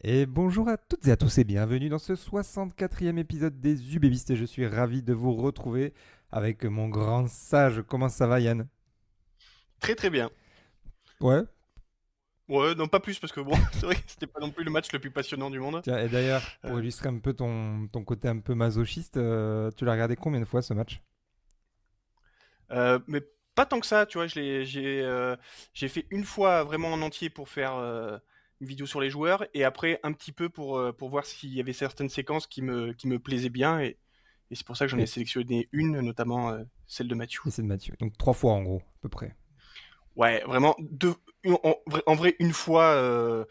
Et bonjour à toutes et à tous et bienvenue dans ce 64e épisode des UBBistes. Et je suis ravi de vous retrouver avec mon grand sage. Comment ça va, Yann? Très très bien. Ouais. Ouais, non pas plus parce que bon, c'est vrai que c'était pas non plus le match le plus passionnant du monde. Tiens, et d'ailleurs, pour Euh, illustrer un peu ton côté un peu masochiste, tu l'as regardé combien de fois ce match? mais pas tant que ça, tu vois, j'ai fait une fois vraiment en entier pour faire une vidéo sur les joueurs et après un petit peu pour voir s'il y avait certaines séquences qui me plaisaient bien et c'est pour ça que j'en ai Et, sélectionné une, notamment celle de Mathieu. et c'est de Mathieu. Donc 3 fois en gros, à peu près. Ouais, vraiment en vrai une fois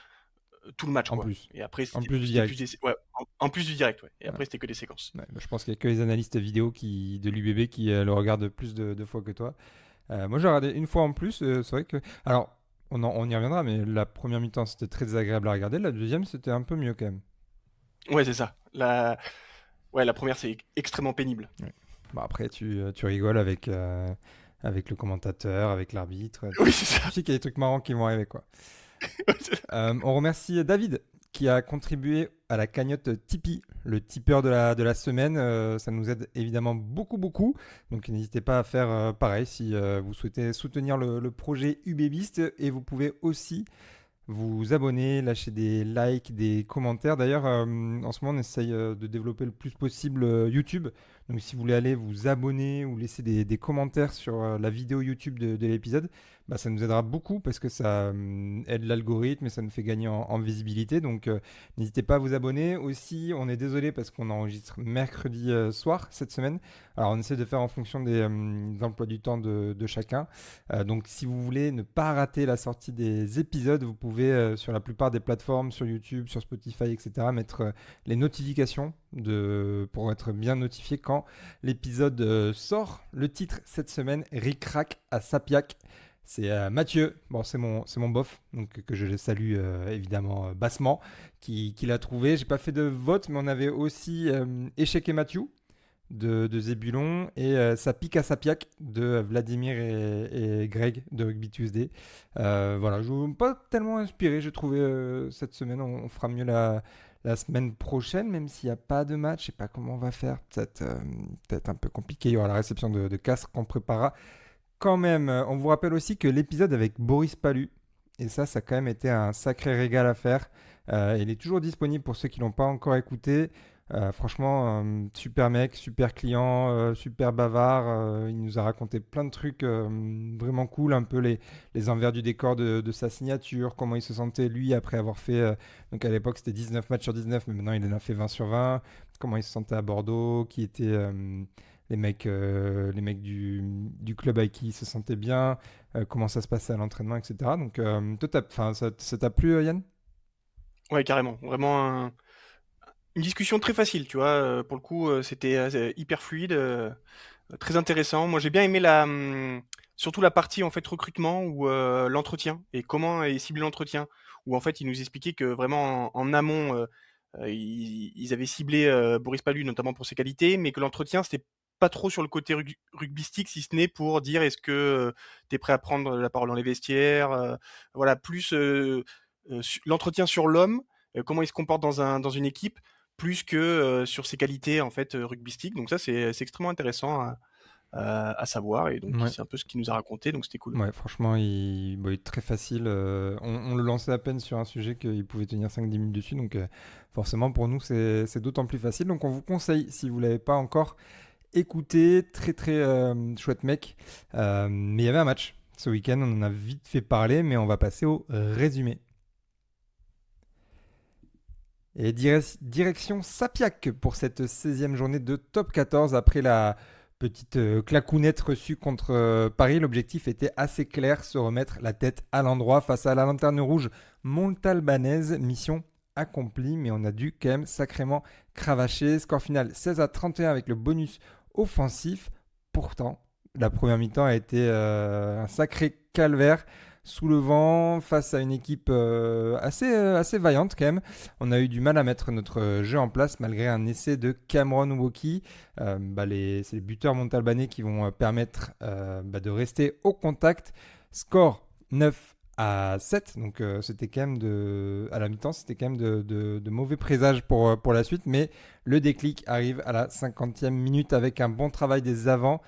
tout le match En quoi. plus. Et après En c'était plus du c'était plus direct. des ouais, en plus du direct ouais. Et Ouais. après c'était que des séquences. Ouais, bah, je pense qu'il n'y a que les analystes vidéo de l'UBB qui le regardent plus de fois que toi. Moi, j'ai regardé une fois en plus. C'est vrai que. Alors, on y reviendra, mais la première mi-temps, c'était très désagréable à regarder. La deuxième, c'était un peu mieux quand même. Ouais, c'est ça. Ouais, la première, c'est extrêmement pénible. Ouais. Bon, après, tu rigoles avec le commentateur, avec l'arbitre. Oui, c'est Tu ça. sais qu'il y a des trucs marrants qui vont arriver, quoi. Ouais, c'est ça. On remercie David qui a contribué à la cagnotte Tipeee, le tipeur de la semaine. Ça nous aide évidemment beaucoup, beaucoup. Donc n'hésitez pas à faire pareil si vous souhaitez soutenir le projet UBBist. Et vous pouvez aussi vous abonner, lâcher des likes, des commentaires. D'ailleurs, en ce moment, on essaye de développer le plus possible YouTube. Donc, si vous voulez aller vous abonner ou laisser des commentaires sur la vidéo YouTube de l'épisode, bah, ça nous aidera beaucoup parce que ça aide l'algorithme et ça nous fait gagner en visibilité. Donc, n'hésitez pas à vous abonner. Aussi, on est désolé parce qu'on enregistre mercredi soir cette semaine. Alors, on essaie de faire en fonction des emplois du temps de chacun. Donc si vous voulez ne pas rater la sortie des épisodes, vous pouvez sur la plupart des plateformes, sur YouTube, sur Spotify, etc., mettre les notifications pour être bien notifié quand l'épisode sort. Le titre cette semaine, Ric Rac à Sapiac. C'est Mathieu, bon, c'est mon bof, donc que je salue évidemment bassement, qui l'a trouvé. J'ai pas fait de vote, mais on avait aussi Échec et Mathieu de Zébulon et Ça pique à Sapiac de Vladimir et Greg de Rugby Tuesday. Voilà, je ne pas tellement inspiré, j'ai trouvé cette semaine. On fera mieux la semaine prochaine, même s'il n'y a pas de match. Je sais pas comment on va faire. Peut-être un peu compliqué. Il y aura la réception de Castres qu'on préparera quand même. On vous rappelle aussi que l'épisode avec Boris Palu, et ça a quand même été un sacré régal à faire. Il est toujours disponible pour ceux qui l'ont pas encore écouté. Franchement, super mec, super client, super bavard. Il nous a raconté plein de trucs vraiment cool, un peu les envers du décor de sa signature, comment il se sentait lui après avoir fait, donc à l'époque c'était 19 matchs sur 19, mais maintenant il en a fait 20 sur 20. Comment il se sentait à Bordeaux, qui étaient les mecs du club avec qui il se sentait bien, comment ça se passait à l'entraînement, etc. Donc, toi, ça t'a plu, Yann? Ouais, carrément. Vraiment une discussion très facile, tu vois. Pour le coup, c'était hyper fluide, très intéressant. Moi, j'ai bien aimé surtout la partie en fait recrutement ou l'entretien et comment est ciblé l'entretien. Où en fait, ils nous expliquaient que vraiment en amont, ils avaient ciblé Boris Palu notamment pour ses qualités, mais que l'entretien c'était pas trop sur le côté rugbystique, si ce n'est pour dire est-ce que tu es prêt à prendre la parole dans les vestiaires, voilà, plus l'entretien sur l'homme, comment il se comporte dans une équipe, plus que sur ses qualités en fait rugbystiques. Donc ça c'est extrêmement intéressant à savoir et donc Ouais. c'est un peu ce qu'il nous a raconté, donc c'était cool. Ouais, franchement, bon, il est très facile. On le lançait à peine sur un sujet qu'il pouvait tenir 5-10 minutes dessus. Donc, forcément, pour nous, c'est d'autant plus facile. Donc, on vous conseille, si vous ne l'avez pas encore écouté, très, très chouette mec. Mais il y avait un match ce week-end. On en a vite fait parler, mais on va passer au résumé. Et direction Sapiac pour cette 16e journée de top 14 après la petite clacounette reçue contre Paris. L'objectif était assez clair, se remettre la tête à l'endroit face à la lanterne rouge montalbanaise. Mission accomplie, mais on a dû quand même sacrément cravacher. Score final 16-31 avec le bonus offensif. Pourtant, la première mi-temps a été un sacré calvaire sous le vent face à une équipe assez vaillante quand même. On a eu du mal à mettre notre jeu en place malgré un essai de Cameron Woki. C'est les buteurs montalbanais qui vont permettre de rester au contact. Score 9 à 7. Donc c'était quand même à la mi-temps, c'était quand même de mauvais présages pour la suite. Mais le déclic arrive à la 50e minute avec un bon travail des avants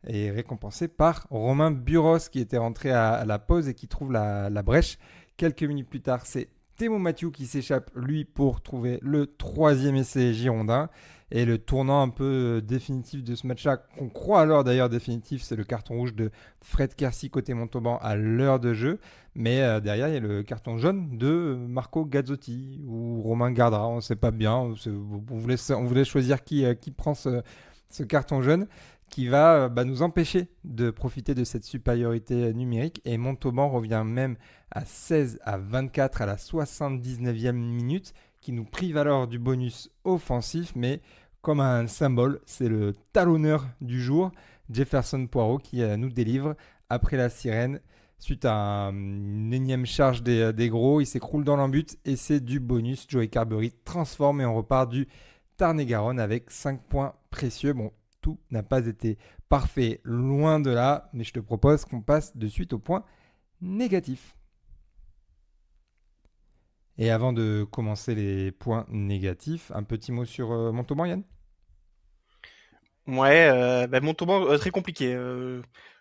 et récompensé par Romain Buros qui était rentré à la pause et qui trouve la brèche. Quelques minutes plus tard, c'est Thémo Mathieu qui s'échappe, lui, pour trouver le troisième essai girondin. Et le tournant un peu définitif de ce match-là, qu'on croit alors d'ailleurs définitif, c'est le carton rouge de Fred Kersi côté Montauban à l'heure de jeu. Mais derrière, il y a le carton jaune de Marco Gazzotti ou Romain Gardra, on ne sait pas bien. On voulait choisir qui prend ce carton jaune qui va nous empêcher de profiter de cette supériorité numérique. Et Montauban revient même à 16-24 à la 79e minute, qui nous prive alors du bonus offensif, mais comme un symbole, c'est le talonneur du jour, Jefferson Poirot, qui nous délivre après la sirène. Suite à une énième charge des gros, il s'écroule dans l'embut et c'est du bonus. Joey Carberry transforme et on repart du Tarn-et-Garonne avec 5 points précieux. Bon, tout n'a pas été parfait, loin de là, mais je te propose qu'on passe de suite au point négatif. Et avant de commencer les points négatifs, un petit mot sur Montauban, Yann. Ouais, Montauban, très compliqué.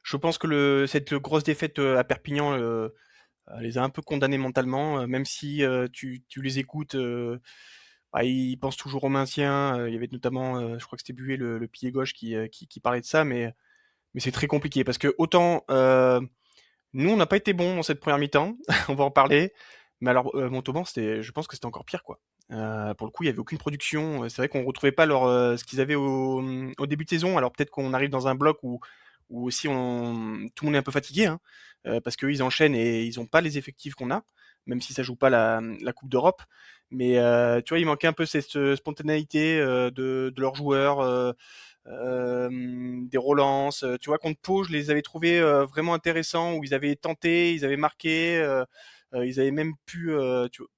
Je pense que cette grosse défaite à Perpignan les a un peu condamnés mentalement, même si tu les écoutes, ils pensent toujours au maintien. Il y avait notamment, je crois que c'était Buet, le pilier gauche, qui parlait de ça, mais c'est très compliqué parce que autant nous, on n'a pas été bons dans cette première mi-temps, on va en parler. Mais alors, Montauban, je pense que c'était encore pire, quoi. Pour le coup, il y avait aucune production. C'est vrai qu'on retrouvait pas ce qu'ils avaient au début de saison. Alors peut-être qu'on arrive dans un bloc où aussi tout le monde est un peu fatigué, hein, parce qu'eux, ils enchaînent et ils ont pas les effectifs qu'on a, même si ça joue pas la Coupe d'Europe. Mais tu vois, il manquait un peu cette spontanéité de leurs joueurs. Des relances. Tu vois, contre Pau, je les avais trouvés vraiment intéressants, où ils avaient tenté, ils avaient marqué, ils avaient même pu,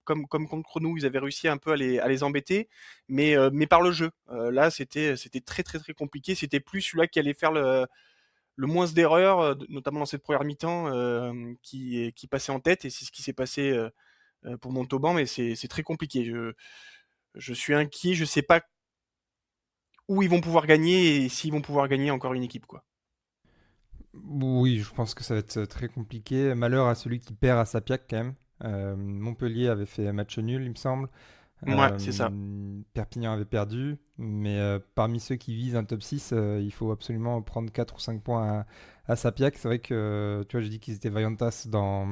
comme contre Cronou, ils avaient réussi un peu à les embêter, mais par le jeu. Là, c'était très très très compliqué. C'était plus celui-là qui allait faire le moins d'erreurs, notamment dans cette première mi-temps, qui passait en tête, et c'est ce qui s'est passé pour Montauban, mais c'est très compliqué. Je suis inquiet, je sais pas où ils vont pouvoir gagner et s'ils vont pouvoir gagner encore une équipe, quoi. Oui, je pense que ça va être très compliqué. Malheur à celui qui perd à Sapiac quand même. Montpellier avait fait match nul, il me semble. Ouais, c'est ça. Perpignan avait perdu, mais parmi ceux qui visent un top 6, il faut absolument prendre 4 ou 5 points à Sapiac. C'est vrai que, tu vois, j'ai dit qu'ils étaient Vaillantas dans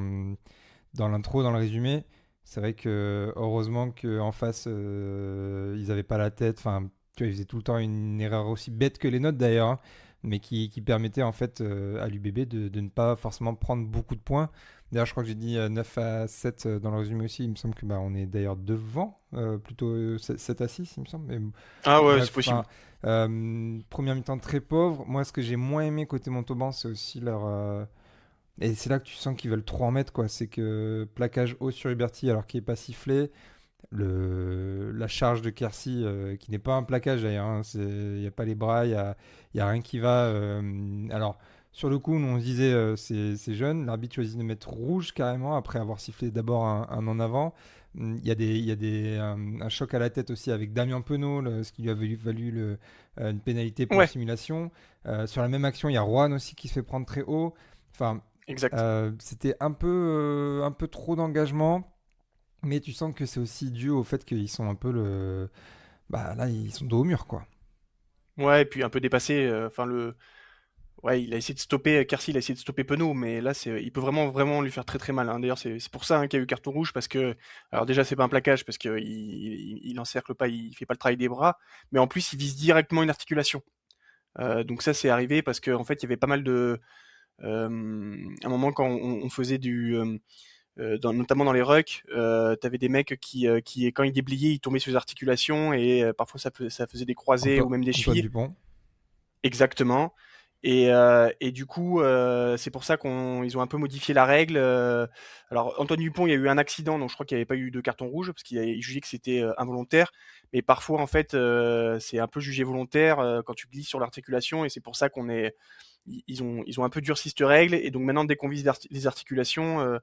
l'intro, dans le résumé. C'est vrai que heureusement qu'en face, ils n'avaient pas la tête. Enfin, tu vois, ils faisaient tout le temps une erreur aussi bête que les nôtres d'ailleurs, hein, mais qui permettait en fait à l'UBB de ne pas forcément prendre beaucoup de points. D'ailleurs, je crois que j'ai dit 9 à 7 dans le résumé aussi. Il me semble que on est d'ailleurs devant, plutôt 7 à 6, il me semble. Mais Ah ouais, c'est bref, possible. première mi-temps très pauvre. Moi, ce que j'ai moins aimé côté Montauban, c'est aussi leur. Et c'est là que tu sens qu'ils veulent trop en mettre, quoi. C'est que plaquage haut sur Huberti alors qu'il n'est pas sifflé. La charge de Kersi, qui n'est pas un plaquage d'ailleurs, hein, il n'y a pas les bras, il y a rien qui va. Alors, sur le coup, nous, on se disait c'est jeune, l'arbitre choisit de mettre rouge carrément après avoir sifflé d'abord un en avant. Il y a un choc à la tête aussi avec Damien Penaud, ce qui lui a valu une pénalité pour Ouais, simulation. Sur la même action, il y a Rouen aussi qui se fait prendre très haut. Enfin, exact. c'était un peu trop d'engagement. Mais tu sens que c'est aussi dû au fait qu'ils sont un peu le. Bah là, ils sont dos au mur, quoi. Ouais, et puis un peu dépassé. Enfin, ouais, il a essayé de stopper, Kersi, il a essayé de stopper Penaud, mais là, il peut vraiment, vraiment lui faire très très mal, hein. D'ailleurs, c'est pour ça, hein, qu'il y a eu carton rouge, parce que, alors déjà, c'est pas un plaquage, parce que il encercle pas, il fait pas le travail des bras, mais en plus, il vise directement une articulation. Donc ça, c'est arrivé parce qu'en fait, il y avait pas mal à un moment, quand on faisait notamment dans les rucks, t'avais des mecs qui, quand ils débliaient, ils tombaient sur les articulations, et parfois ça faisait des croisés ou même des Antoine chevilles. Dupont. Exactement. Et du coup, c'est pour ça qu'ils ont un peu modifié la règle. Alors, Antoine Dupont, il y a eu un accident, donc je crois qu'il n'y avait pas eu de carton rouge, parce qu'il jugeait que c'était involontaire. Mais parfois, en fait, c'est un peu jugé volontaire quand tu glisses sur l'articulation, et c'est pour ça ils ont un peu durci cette règle. Et donc maintenant, dès qu'on vise les articulations,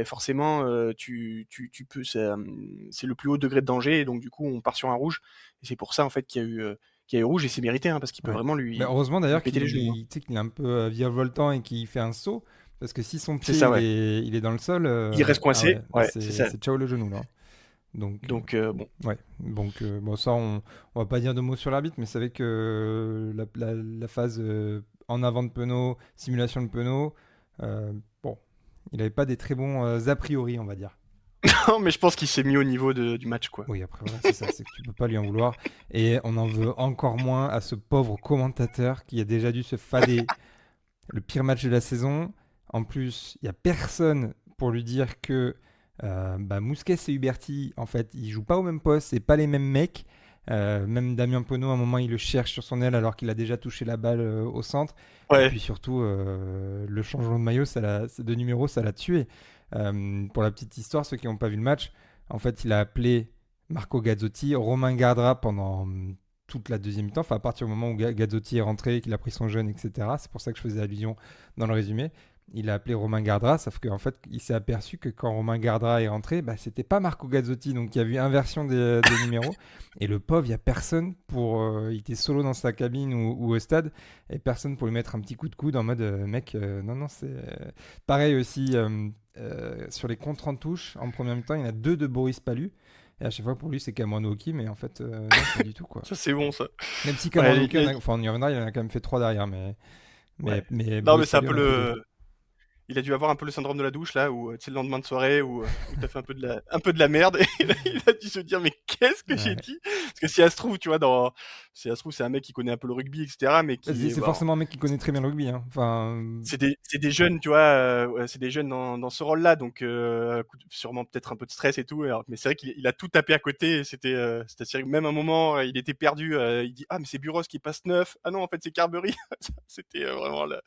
forcément, tu peux, c'est le plus haut degré de danger, et donc du coup, on part sur un rouge. Et c'est pour ça en fait qu'il y a eu rouge, et c'est mérité, hein, parce qu'il peut Ouais. vraiment Mais lui, heureusement lui d'ailleurs péter les genoux, hein. tu sais, qu'il est un peu virevoltant et qu'il fait un saut, parce que si son C'est pied ça, ouais. il est dans le sol, Il reste ah ouais, coincé, là ouais, c'est ça. c'est ciao le genou là. Donc, Donc bon, ouais. Donc, bon, ça, on va pas dire de mots sur l'arbitre, mais c'est vrai que la phase en avant de Penaud, simulation de Penaud, bon, il avait pas des très bons a priori, on va dire. non, mais je pense qu'il s'est mis au niveau du match, quoi. Oui, après, voilà, c'est ça, c'est que tu peux pas lui en vouloir. Et on en veut encore moins à ce pauvre commentateur qui a déjà dû se fader le pire match de la saison. En plus, il y a personne pour lui dire que Mousquet et Huberti, en fait, ils jouent pas au même poste, c'est pas les mêmes mecs. Même Damien Penaud, à un moment, il le cherche sur son aile alors qu'il a déjà touché la balle au centre. Et Ouais. puis surtout, le changement de maillot, de numéro, ça l'a tué. Pour la petite histoire, ceux qui n'ont pas vu le match, en fait, il a appelé Marco Gazzotti, Romain Gardra pendant toute la deuxième mi-temps, enfin à partir du moment où Gazzotti est rentré, qu'il a pris son jeune, etc. C'est pour ça que je faisais allusion dans le résumé. Il a appelé Romain Gardra, sauf qu'en fait, il s'est aperçu que quand Romain Gardra est rentré, c'était pas Marco Gazzotti, donc il y a eu inversion des numéros. Et le pauvre, il y a personne pour. Il était solo dans sa cabine ou au stade, et personne pour lui mettre un petit coup de coude en mode mec, non, non, c'est. Pareil aussi, sur les contres en touche, en première mi-temps, il y en a deux de Boris Palu. Et à chaque fois, pour lui, c'est Cameron Wauquiez, mais en fait, non, pas du tout, quoi. Ça, c'est bon, ça. Même si Ouais, Cameron Wauquiez, enfin, on y reviendra, il en a quand même fait trois derrière, ouais. mais Non, mais Boris c'est un Palu peu en a fait deux. il a dû avoir un peu le syndrome de la douche là, où tu sais, le lendemain de soirée, où t'as fait un peu de la merde, et là, il a dû se dire, mais qu'est-ce que j'ai Ouais. dit? Parce que si ça se trouve, tu vois, si ça se trouve, c'est un mec qui connaît un peu le rugby, etc., mais qui est, C'est bon, forcément un mec qui connaît très bien le rugby, hein. Enfin, c'est des ouais. jeunes, tu vois, ouais, c'est des jeunes dans ce rôle-là, donc sûrement peut-être un peu de stress et tout. Mais c'est vrai qu'il a tout tapé à côté. Et c'était assez même un moment, il était perdu. Il dit, ah, mais c'est Buros qui passe 9. Ah non, en fait c'est Carberry. C'était vraiment là.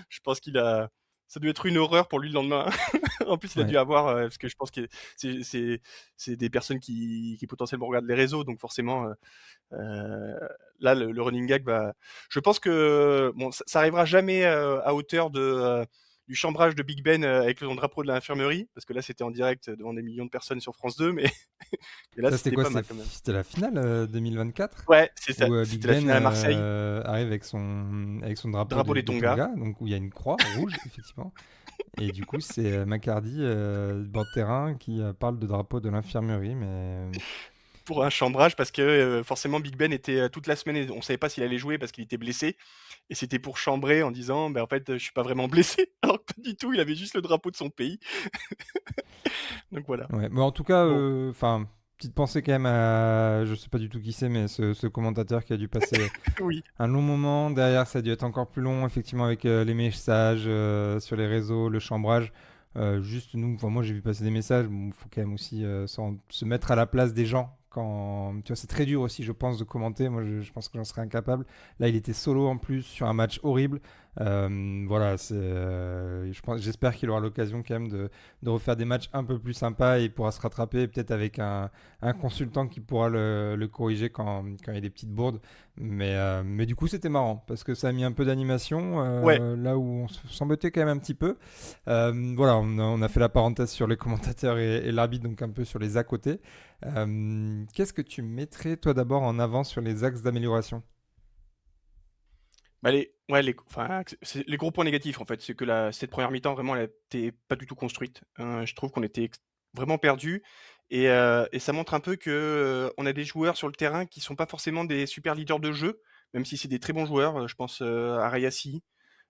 Je pense ça doit être une horreur pour lui le lendemain. En plus, il a Ouais. dû avoir, parce que je pense que c'est c'est c'est des personnes qui potentiellement regardent les réseaux, donc forcément, là, le running gag va. Je pense que bon, ça arrivera jamais à hauteur du chambrage de Big Ben avec le drapeau de l'infirmerie, parce que là, c'était en direct devant des millions de personnes sur France 2, mais, mais là, Ça, c'était c'était quoi? pas mal quand même. C'était la finale 2024 Ouais, c'est ça. où Big C'était la Ben finale à Marseille, arrive avec son drapeau drapeau des des Tonga. Tonga, donc où il y a une croix rouge, effectivement. Et du coup, c'est McCarty, bord de terrain, qui parle de drapeau de l'infirmerie, mais Pour un chambrage, parce que forcément Big Ben était toute la semaine, et on savait pas s'il allait jouer parce qu'il était blessé, et c'était pour chambrer en disant, en fait, je suis pas vraiment blessé, alors que pas du tout, il avait juste le drapeau de son pays. Donc voilà. ouais. Bon, en tout cas, Bon, enfin, petite pensée quand même à, je sais pas du tout qui c'est, mais ce commentateur qui a dû passer oui. un long moment. Derrière, ça a dû être encore plus long, effectivement, avec les messages sur les réseaux, le chambrage. Juste nous, enfin, moi j'ai vu passer des messages. Il faut quand même aussi se mettre à la place des gens. Quand, tu vois, c'est très dur aussi, je pense, de commenter. Moi, je pense que j'en serais incapable. Là, il était solo en plus sur un match horrible. Voilà, j'espère qu'il aura l'occasion quand même de refaire des matchs un peu plus sympas et il pourra se rattraper, peut-être avec un consultant qui pourra le corriger quand il y a des petites bourdes. Mais du coup, c'était marrant parce que ça a mis un peu d'animation Ouais. là où on s'embêtait quand même un petit peu. Voilà, on a fait la parenthèse sur les commentateurs et l'arbitre, donc un peu sur les à côté. Qu'est-ce que tu mettrais toi d'abord en avant sur les axes d'amélioration? Bah enfin, les gros points négatifs en fait, c'est que cette première mi-temps vraiment elle était pas du tout construite. Je trouve qu'on était vraiment perdus, et ça montre un peu que on a des joueurs sur le terrain qui sont pas forcément des super leaders de jeu, même si c'est des très bons joueurs. Je pense à Rayassi,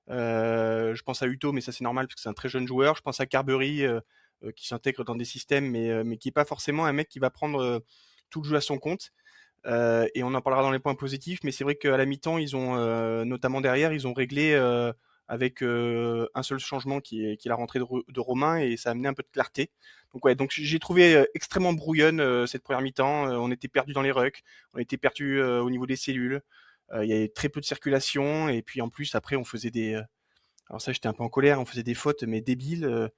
je pense à Uto, mais ça c'est normal parce que c'est un très jeune joueur. Je pense à Carbery qui s'intègre dans des systèmes, mais qui est pas forcément un mec qui va prendre tout le jeu à son compte. Et on en parlera dans les points positifs, mais c'est vrai qu'à la mi-temps, ils ont notamment derrière, ils ont réglé avec un seul changement qui est la rentrée de Romain, et ça a amené un peu de clarté. Donc ouais, donc j'ai trouvé extrêmement brouillonne cette première mi-temps. On était perdu dans les rucks, on était perdu au niveau des cellules. Il y avait très peu de circulation, et puis en plus après on faisait alors ça j'étais un peu en colère, on faisait des fautes mais débiles.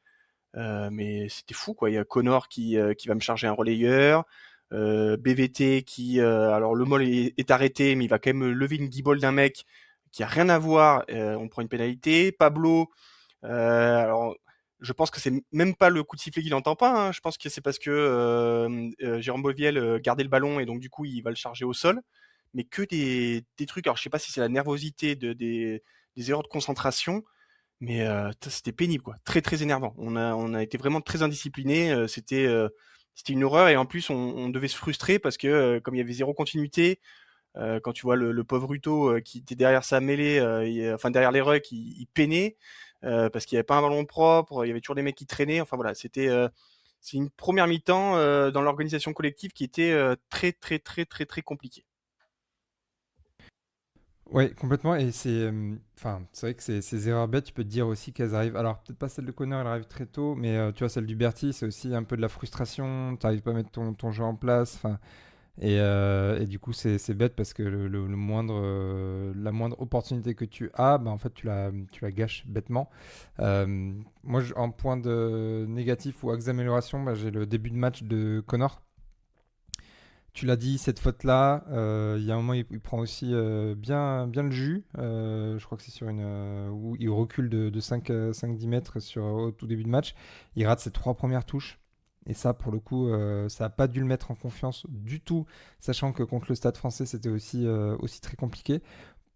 Mais c'était fou quoi. Il y a Connor qui va me charger un relayeur. BVT qui, alors le mol est arrêté, mais il va quand même lever une guibole d'un mec qui a rien à voir. On prend une pénalité. Pablo, alors Je pense que c'est même pas le coup de sifflet qu'il entend pas, hein. Je pense que c'est parce que Jérôme Boviel gardait le ballon et donc du coup il va le charger au sol. Mais que des trucs. Alors je sais pas si c'est la nervosité des erreurs de concentration, mais c'était pénible quoi, très très énervant. On a été vraiment très indisciplinés. C'était une horreur et en plus on devait se frustrer parce que comme il y avait zéro continuité. Quand tu vois le pauvre Ruto qui était derrière sa mêlée, enfin derrière les rucks, il peinait parce qu'il n'y avait pas un ballon propre, il y avait toujours des mecs qui traînaient. Enfin voilà, c'est une première mi-temps dans l'organisation collective qui était très très très très très compliquée. Ouais, complètement. Et enfin, c'est vrai que ces erreurs bêtes, tu peux te dire aussi qu'elles arrivent. Alors, peut-être pas celle de Connor, elle arrive très tôt, mais tu vois, celle du Berti, c'est aussi un peu de la frustration. Tu n'arrives pas à mettre ton jeu en place. Enfin, et du coup, c'est bête parce que la moindre opportunité que tu as, bah, en fait, tu la gâches bêtement. Moi, en point de négatif ou axe d'amélioration, bah, j'ai le début de match de Connor. Tu l'as dit, cette faute-là, il y a un moment, il prend aussi bien le jus. Je crois que c'est sur où il recule de 5-10 mètres au tout début de match. Il rate ses 3 premières touches. Et ça, pour le coup, ça n'a pas dû le mettre en confiance du tout, sachant que contre le Stade français, c'était aussi très compliqué.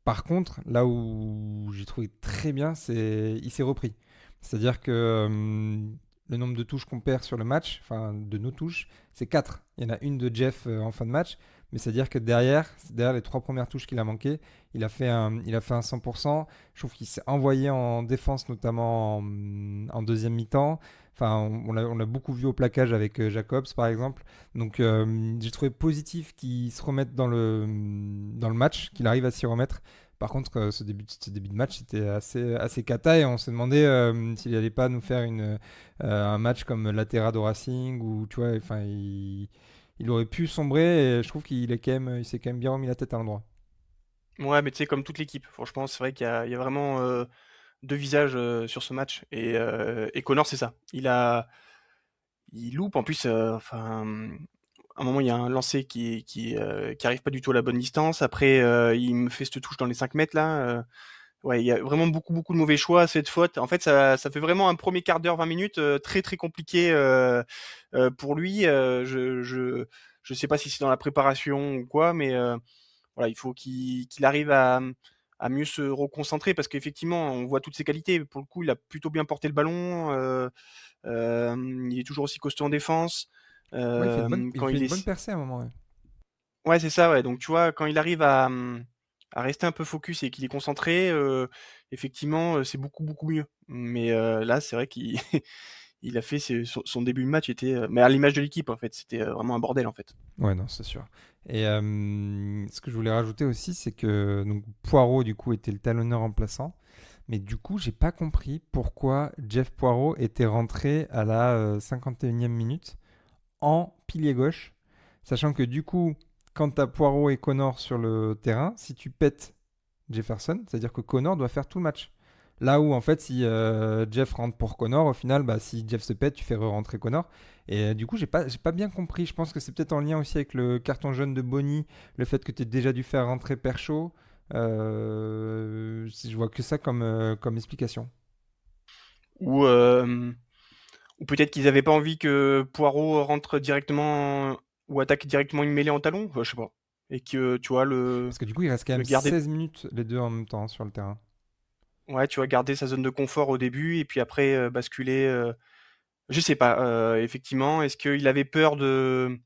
Par contre, là où j'ai trouvé très bien, c'est il s'est repris. C'est-à-dire que le nombre de touches qu'on perd sur le match, enfin de nos touches, c'est 4. Il y en a une de Jeff en fin de match, mais c'est-à-dire que derrière les 3 premières touches qu'il a manquées, il a fait un 100%. Je trouve qu'il s'est envoyé en défense, notamment en deuxième mi-temps. Enfin, on l'a beaucoup vu au plaquage avec Jacobs, par exemple. Donc, j'ai trouvé positif qu'il se remette dans le match, qu'il arrive à s'y remettre. Par contre, ce début de match, c'était assez cata et on se demandait s'il n'allait pas nous faire un match comme l'Atera de Racing où tu vois, enfin, il aurait pu sombrer et je trouve il s'est quand même bien remis la tête à l'endroit. Ouais, mais tu sais, comme toute l'équipe, franchement, c'est vrai qu'il y a vraiment deux visages sur ce match. Et Connor, c'est ça. Il loupe. En plus, enfin, à un moment, il y a un lancer qui arrive pas du tout à la bonne distance. Après, il me fait cette touche dans les 5 mètres là. Ouais, il y a vraiment beaucoup beaucoup de mauvais choix, cette faute. En fait, ça fait vraiment un premier quart d'heure, 20 minutes très très compliqué pour lui. Je sais pas si c'est dans la préparation ou quoi, mais voilà, il faut qu'il arrive à mieux se reconcentrer parce qu'effectivement, on voit toutes ses qualités. Pour le coup, il a plutôt bien porté le ballon. Il est toujours aussi costaud en défense. Ouais, il Quand fait il une bonne est, percée à un moment. Ouais. ouais, c'est ça. Ouais. Donc tu vois, quand il arrive à rester un peu focus et qu'il est concentré, effectivement, c'est beaucoup beaucoup mieux. Mais là, c'est vrai qu'il il a fait son début de match était, mais à l'image de l'équipe en fait, c'était vraiment un bordel en fait. Ouais, non, c'est sûr. Et ce que je voulais rajouter aussi, c'est que donc, Poirot, du coup, était le talonneur remplaçant. Mais du coup, j'ai pas compris pourquoi Jeff Poirot était rentré à la 51e minute en pilier gauche. Sachant que du coup, quand tu as Poirot et Connor sur le terrain, si tu pètes Jefferson, c'est-à-dire que Connor doit faire tout le match. Là où en fait si Jeff rentre pour Connor, au final, bah, si Jeff se pète, tu fais re-rentrer Connor. Et du coup, j'ai pas bien compris. Je pense que c'est peut-être en lien aussi avec le carton jaune de Bonny, le fait que tu aies déjà dû faire rentrer Perchaud. Si je vois que ça comme explication. Ou ou peut-être qu'ils avaient pas envie que Poirot rentre directement ou attaque directement une mêlée en talon, je sais pas. Et que tu vois Parce que du coup, il reste quand le même garder 16 minutes les deux en même temps sur le terrain. ouais, tu vas garder sa zone de confort au début et puis après basculer je sais pas effectivement, est-ce qu'il avait peur de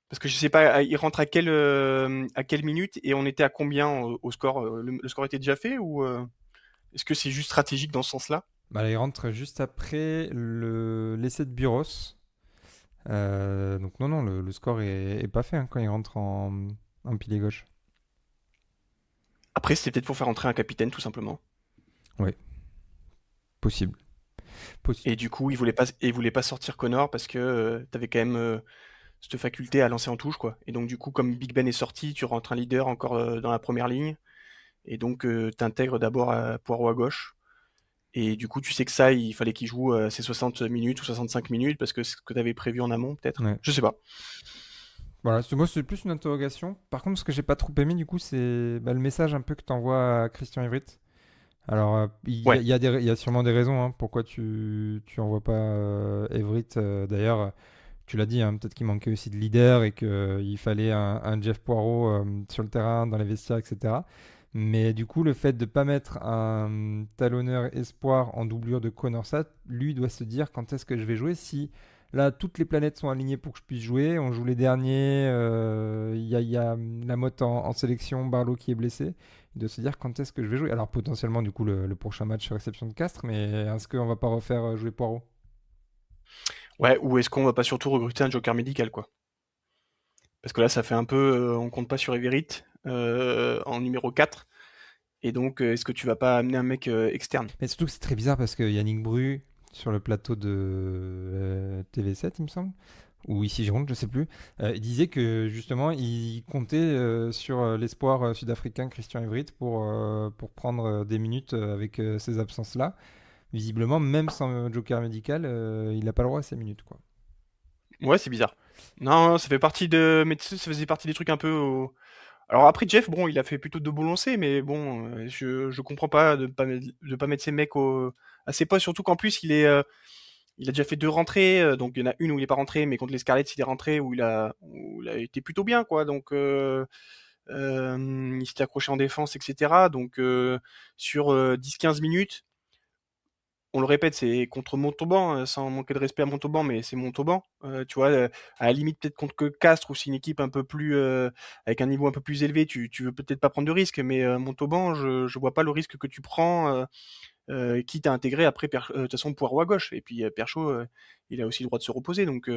parce que je sais pas il rentre à quelle minute et on était à combien au score le score était déjà fait ou est-ce que c'est juste stratégique dans ce sens-là? Bah, là, il rentre juste après l'essai de Buros. Donc non, non, le score est pas fait hein, quand il rentre en pilier gauche. Après, c'était peut-être pour faire entrer un capitaine tout simplement. Oui, possible. Et du coup, il voulait pas sortir Connor parce que t'avais quand même cette faculté à lancer en touche, quoi. Et donc, du coup, comme Big Ben est sorti, tu rentres un leader encore dans la première ligne. Et donc, t'intègres d'abord Poirot à gauche. Et du coup, tu sais que ça, il fallait qu'il joue ses 60 minutes ou 65 minutes parce que c'est ce que t'avais prévu en amont, peut-être. Ouais. Je sais pas. Voilà, moi c'est plus une interrogation. Par contre, ce que j'ai pas trop aimé du coup, c'est bah, le message un peu que t'envoies à Christian Ivrit. Alors, Ouais. il y a sûrement des raisons hein, pourquoi tu envoies pas Everett. D'ailleurs, tu l'as dit, hein, peut-être qu'il manquait aussi de leader et qu'il fallait un Jeff Poirot sur le terrain, dans les vestiaires, etc. Mais du coup, le fait de ne pas mettre un talonneur espoir en doublure de Connorsat, lui doit se dire quand est-ce que je vais jouer. Si là, toutes les planètes sont alignées pour que je puisse jouer, on joue les derniers, il y a Lamotte en sélection, Barlow qui est blessé, il doit se dire quand est-ce que je vais jouer. Alors potentiellement, du coup, le prochain match réception de Castres, mais est-ce qu'on va pas refaire jouer Poirot? Ouais, ou est-ce qu'on va pas surtout recruter un joker médical, quoi? Parce que là, ça fait un peu, on compte pas sur Everett en numéro 4. Et donc, est-ce que tu vas pas amener un mec externe? Mais surtout que c'est très bizarre parce que Yannick Bru, sur le plateau de TV7, il me semble, ou ici Gironde, je sais plus, il disait que justement il comptait sur l'espoir sud-africain Christian Evrit pour prendre des minutes avec ces absences-là. Visiblement, même sans joker médical, il n'a pas le droit à ces minutes, quoi. Ouais, c'est bizarre. Non, ça fait partie de. Mais tu sais, ça faisait partie des trucs un peu. Alors après, Jeff, bon, il a fait plutôt de bons lancers, mais bon, je comprends pas de pas mettre ses mecs à ses postes, surtout qu'en plus, il a déjà fait deux rentrées, donc il y en a une où il est pas rentré, mais contre les Scarlets, il est rentré où il a été plutôt bien, quoi. Donc, il s'était accroché en défense, etc. Donc, sur 10-15 minutes, on le répète, c'est contre Montauban, sans manquer de respect à Montauban, mais c'est Montauban. Tu vois, à la limite peut-être contre que Castres, où c'est une équipe un peu plus avec un niveau un peu plus élevé, tu veux peut-être pas prendre de risque, mais Montauban, je vois pas le risque que tu prends, quitte à intégrer après de toute façon Poirot à gauche. Et puis Perchaud, il a aussi le droit de se reposer, donc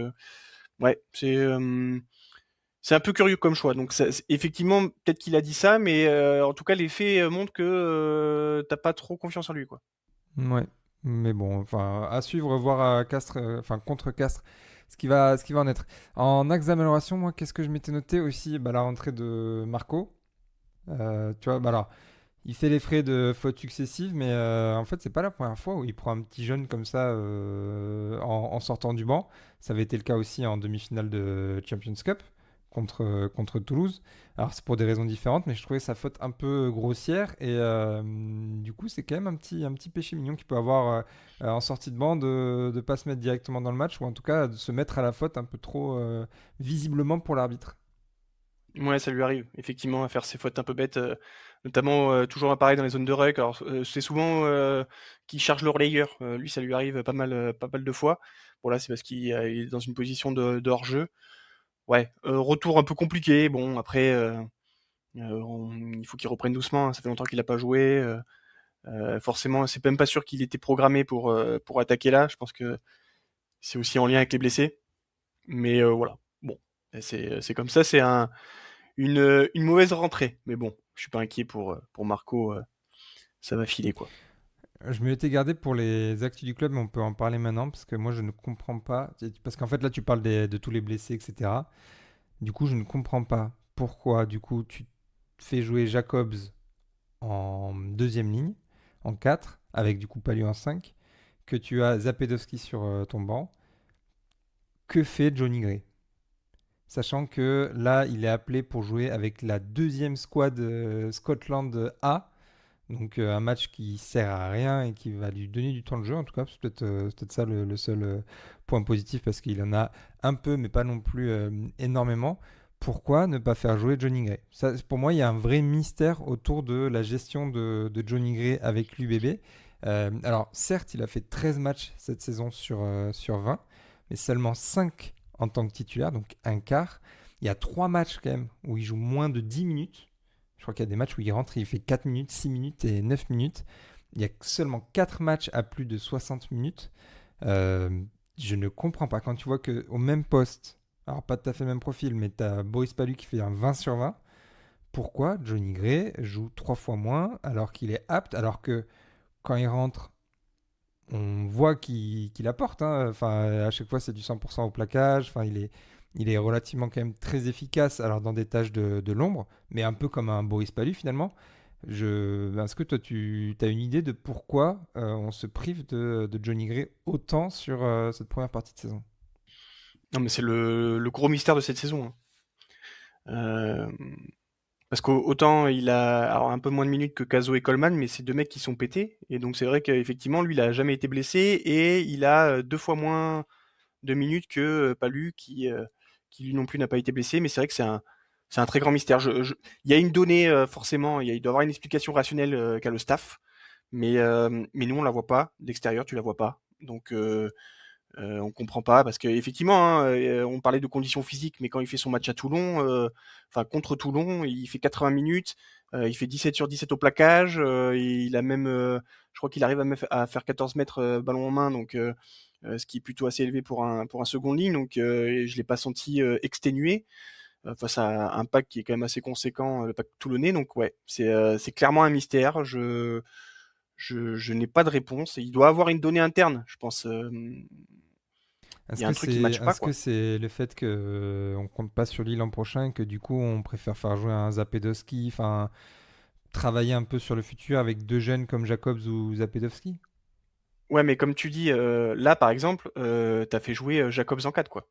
ouais, c'est un peu curieux comme choix. Donc effectivement, peut-être qu'il a dit ça, mais en tout cas les faits montrent que t'as pas trop confiance en lui, quoi. Ouais, mais bon, enfin, à suivre, voir à Castres, enfin contre Castres, ce qui va en être. En axe d'amélioration, moi, qu'est-ce que je m'étais noté aussi? Bah, la rentrée de Marco. Tu vois, bah alors, il fait les frais de fautes successives, mais en fait, c'est pas la première fois où il prend un petit jeune comme ça en sortant du banc. Ça avait été le cas aussi en demi-finale de Champions Cup contre Toulouse. Alors, c'est pour des raisons différentes, mais je trouvais sa faute un peu grossière. Et du coup, c'est quand même un petit péché mignon qu'il peut avoir en sortie de banc de ne pas se mettre directement dans le match, ou en tout cas de se mettre à la faute un peu trop visiblement pour l'arbitre. Ouais, ça lui arrive, effectivement, à faire ses fautes un peu bêtes, notamment toujours pareil dans les zones de ruck. Alors, c'est souvent qu'il charge le relayeur. Lui, ça lui arrive pas mal de fois. Bon, là, c'est parce il est dans une position de hors-jeu. Ouais, retour un peu compliqué. Bon, après, il faut qu'il reprenne doucement, hein. Ça fait longtemps qu'il n'a pas joué. Forcément, c'est même pas sûr qu'il était programmé pour attaquer là. Je pense que c'est aussi en lien avec les blessés. Mais voilà. Bon, c'est comme ça. C'est une mauvaise rentrée. Mais bon, je suis pas inquiet pour Marco. Ça va filer, quoi. Je me l'étais gardé pour les actus du club, mais on peut en parler maintenant parce que moi je ne comprends pas. Parce qu'en fait là tu parles de tous les blessés, etc. Du coup je ne comprends pas pourquoi du coup tu fais jouer Jacobs en deuxième ligne, en 4 avec du coup Palio en 5 que tu as Zapedowski sur ton banc. Que fait Johnny Gray? Sachant que là il est appelé pour jouer avec la deuxième squad Scotland A. Donc un match qui sert à rien et qui va lui donner du temps de jeu, en tout cas, c'est peut-être ça le seul point positif parce qu'il en a un peu, mais pas non plus énormément. Pourquoi ne pas faire jouer Johnny Gray? Ça, pour moi, il y a un vrai mystère autour de la gestion de Johnny Gray avec l'UBB. Alors, certes, il a fait 13 matchs cette saison sur 20, mais seulement 5 en tant que titulaire, donc un quart. Il y a 3 matchs quand même où il joue moins de 10 minutes. Je crois qu'il y a des matchs où il rentre, il fait 4 minutes, 6 minutes et 9 minutes. Il y a seulement 4 matchs à plus de 60 minutes. Euh, je ne comprends pas. Quand tu vois qu'au même poste, alors pas tout à fait le même profil, mais tu as Boris Palu qui fait un 20 sur 20, pourquoi Johnny Gray joue 3 fois moins alors qu'il est apte, alors que quand il rentre, on voit qu'il apporte, hein. Enfin, à chaque fois, c'est du 100% au plaquage. Enfin, il est relativement quand même très efficace, alors dans des tâches de l'ombre, mais un peu comme un Boris Palu finalement. Est-ce que toi, tu as une idée de pourquoi on se prive de Johnny Gray autant sur cette première partie de saison? Non, mais c'est le gros mystère de cette saison, hein. Euh, Parce qu'autant il a alors un peu moins de minutes que Caso et Coleman, mais c'est deux mecs qui sont pétés. Et donc c'est vrai qu'effectivement, lui, il a jamais été blessé et il a 2 fois moins de minutes que Palu, qui lui non plus n'a pas été blessé. Mais c'est vrai que c'est un très grand mystère. Il y a une donnée, forcément, il doit y avoir une explication rationnelle qu'a le staff, mais nous, on la voit pas. D'extérieur, tu la vois pas. Donc, on comprend pas parce qu'effectivement, hein, on parlait de conditions physiques, mais quand il fait son match à Toulon, enfin contre Toulon, il fait 80 minutes, il fait 17 sur 17 au plaquage, il a même, je crois qu'il arrive à faire 14 mètres ballon en main, donc ce qui est plutôt assez élevé pour un second ligne, donc et je l'ai pas senti exténué face à un pack qui est quand même assez conséquent, le pack toulonnais, donc ouais, c'est clairement un mystère. Je n'ai pas de réponse. Il doit avoir une donnée interne, je pense. Il y a un truc qui matche pas, Est-ce que quoi. c'est le fait que on compte pas sur lui l'an prochain et que du coup on préfère faire jouer un Zapedowski, enfin travailler un peu sur le futur avec deux jeunes comme Jacobs ou Zapedowski? Ouais, mais comme tu dis, là, par exemple, t'as fait jouer Jacobs en 4, quoi.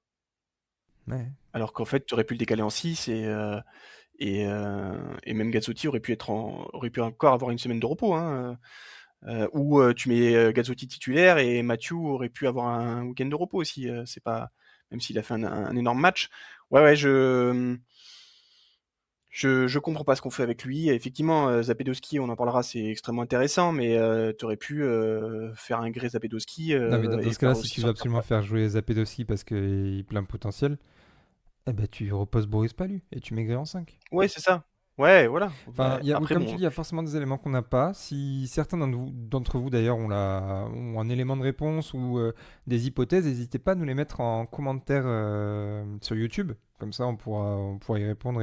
Ouais. Alors qu'en fait, tu aurais pu le décaler en 6 et même Gazzotti aurait pu encore avoir une semaine de repos, hein. Ou tu mets Gazzotti titulaire et Mathieu aurait pu avoir un week-end de repos aussi. C'est pas, même s'il a fait un énorme match. Ouais, ouais, je comprends pas ce qu'on fait avec lui. Effectivement, Zapedowski, on en parlera, c'est extrêmement intéressant, mais tu aurais pu faire un gré Zapedowski Non, mais dans et ce cas-là, faire si aussi tu veux sortir. absolument faire jouer Zapedowski parce qu'il a plein de potentiel, eh ben, tu reposes Boris Palu et tu mets Gray en 5. Ouais, c'est ça. Ouais, voilà. Enfin, Ouais. oui, Après, comme tu bon, dis, il y a forcément des éléments qu'on n'a pas. Si certains d'entre vous, d'ailleurs, ont un élément de réponse ou des hypothèses, n'hésitez pas à nous les mettre en commentaire sur YouTube. Comme ça, on pourra y répondre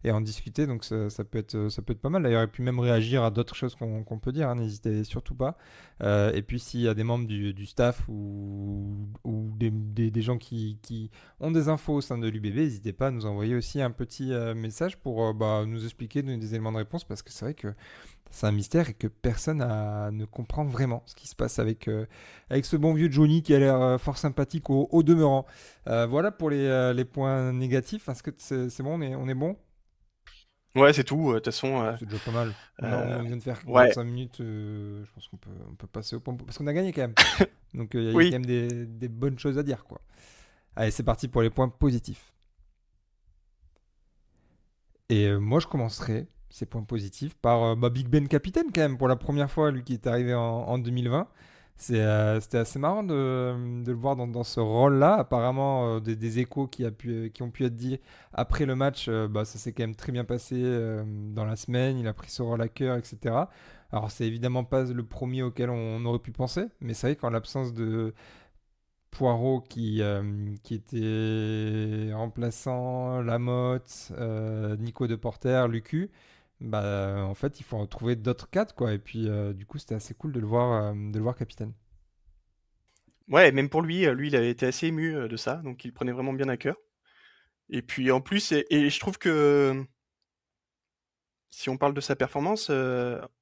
et en discuter. Donc, ça peut être pas mal d'ailleurs. Et puis même réagir à d'autres choses qu'on peut dire, hein. N'hésitez surtout pas. Et puis, s'il y a des membres du staff ou des gens qui ont des infos au sein de l'UBB, n'hésitez pas à nous envoyer aussi un petit message pour nous expliquer, donner des éléments de réponse, parce que c'est vrai que c'est un mystère et que personne ne comprend vraiment ce qui se passe avec ce bon vieux Johnny qui a l'air fort sympathique au demeurant. Voilà pour les points négatifs. Est-ce que c'est bon, on est bon? ouais, c'est tout. De toute façon, C'est déjà pas mal. euh, On vient de faire ouais, 25 minutes. Je pense qu'on peut passer au point. Parce qu'on a gagné quand même. Donc il y a quand oui. même des bonnes choses à dire, quoi. Allez, c'est parti pour les points positifs. Et moi, je commencerai ces points positifs par Big Ben capitaine quand même, pour la première fois, lui qui est arrivé en 2020. C'était assez marrant de le voir dans ce rôle-là. Apparemment, des échos qui ont pu être dits après le match, ça s'est quand même très bien passé dans la semaine. Il a pris ce rôle à cœur, etc. Alors, c'est évidemment pas le premier auquel on aurait pu penser, mais c'est vrai qu'en l'absence de Poirot qui était remplaçant Lamotte, Nico Deporter, Lucu, en fait, il faut en trouver d'autres cadres, quoi. Et puis, du coup, c'était assez cool de le voir capitaine. Ouais, même pour lui, lui, il avait été assez ému de ça, donc il le prenait vraiment bien à cœur. Et puis en plus, et je trouve que si on parle de sa performance,